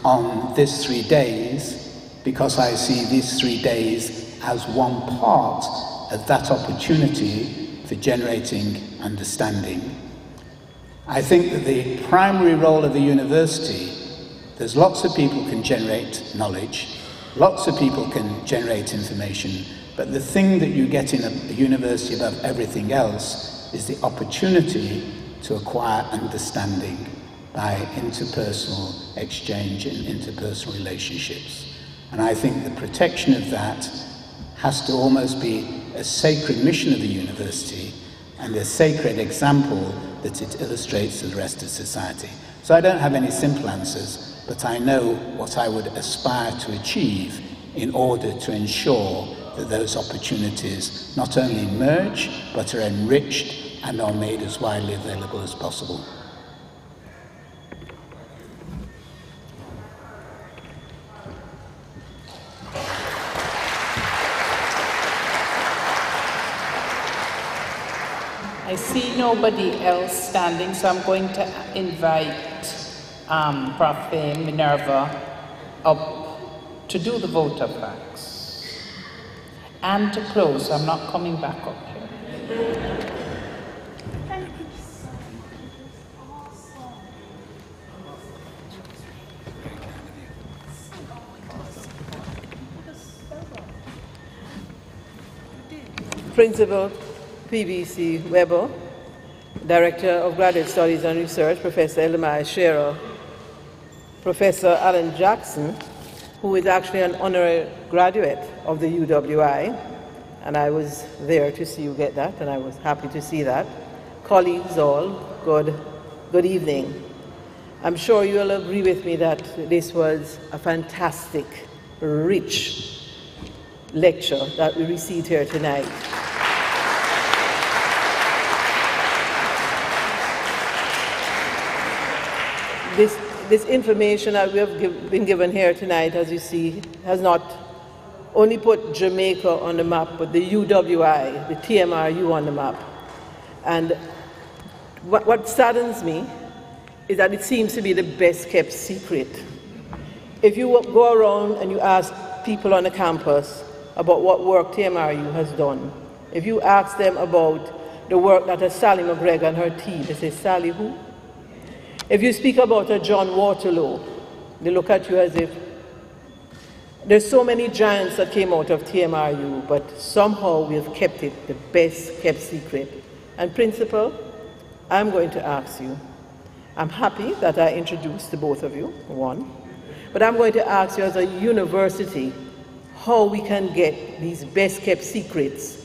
on this 3 days, because I see these 3 days as one part of that opportunity for generating understanding. I think that the primary role of a university, there's lots of people can generate knowledge, lots of people can generate information, but the thing that you get in a university above everything else is the opportunity to acquire understanding by interpersonal exchange and interpersonal relationships. And I think the protection of that has to almost be a sacred mission of the university and a sacred example that it illustrates to the rest of society. So I don't have any simple answers, but I know what I would aspire to achieve in order to ensure that those opportunities not only emerge, but are enriched and are made as widely available as possible. I see nobody else standing, so I'm going to invite Prof. Minerva up to do the vote of thanks and to close. I'm not coming back up here. Principal PVC Weber, Director of Graduate Studies and Research, Professor CAIHR, Professor Allan Jackson, who is actually an honorary graduate of the UWI, and I was there to see you get that, and I was happy to see that. Colleagues all, good evening. I'm sure you'll agree with me that this was a fantastic, rich lecture that we received here tonight. This information that we have been given here tonight, as you see, has not only put Jamaica on the map, but the UWI, the TMRU on the map. And what saddens me is that it seems to be the best kept secret. If you go around and you ask people on the campus about what work TMRU has done, if you ask them about the work that Sally McGregor and her team, they say, Sally who? If you speak about a John Waterloo, they look at you as if there's so many giants that came out of TMRU, but somehow we have kept it the best kept secret. And Principal, I'm going to ask you, I'm happy that I introduced the both of you, one, but I'm going to ask you as a university how we can get these best kept secrets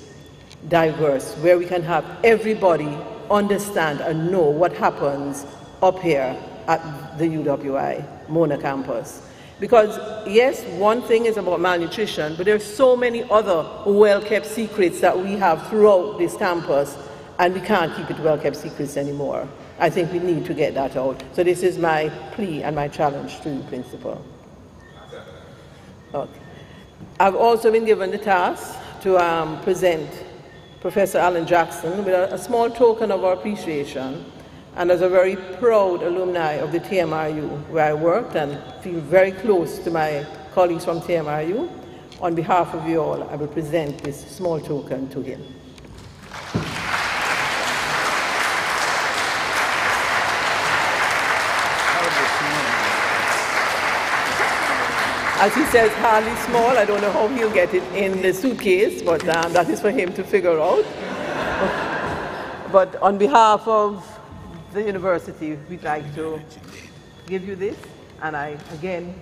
diverse, where we can have everybody understand and know what happens up here at the UWI Mona campus. Because yes, one thing is about malnutrition, but there's so many other well-kept secrets that we have throughout this campus, and we can't keep it well-kept secrets anymore. I think we need to get that out. So this is my plea and my challenge to you, Principal. Okay. I've also been given the task to present Professor Allan Jackson with a small token of our appreciation, and as a very proud alumni of the TMRU, where I worked and feel very close to my colleagues from TMRU, on behalf of you all, I will present this small token to him. As he says, hardly small. I don't know how he'll get it in the suitcase, but that is for him to figure out. But on behalf of the university, we'd like to give you this, and I again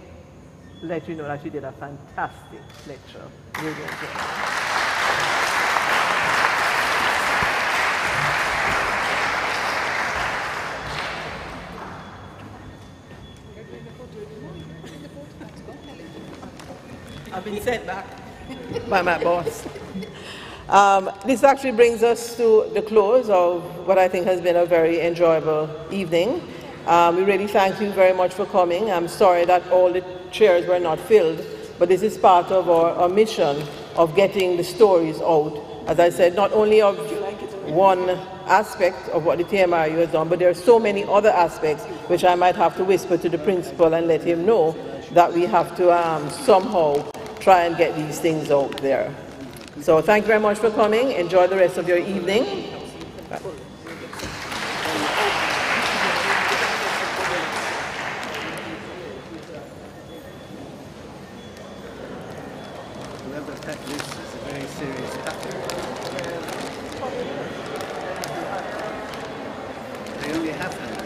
let you know that you did a fantastic lecture. Really good. I've been sent back by my boss. This actually brings us to the close of what I think has been a very enjoyable evening. We really thank you very much for coming. I'm sorry that all the chairs were not filled, but this is part of our mission of getting the stories out. As I said, not only of one aspect of what the TMRU has done, but there are so many other aspects which I might have to whisper to the principal and let him know that we have to somehow try and get these things out there. So thank you very much for coming. Enjoy the rest of your evening. Bye. Whoever cut this is a very serious cutter. They only have them.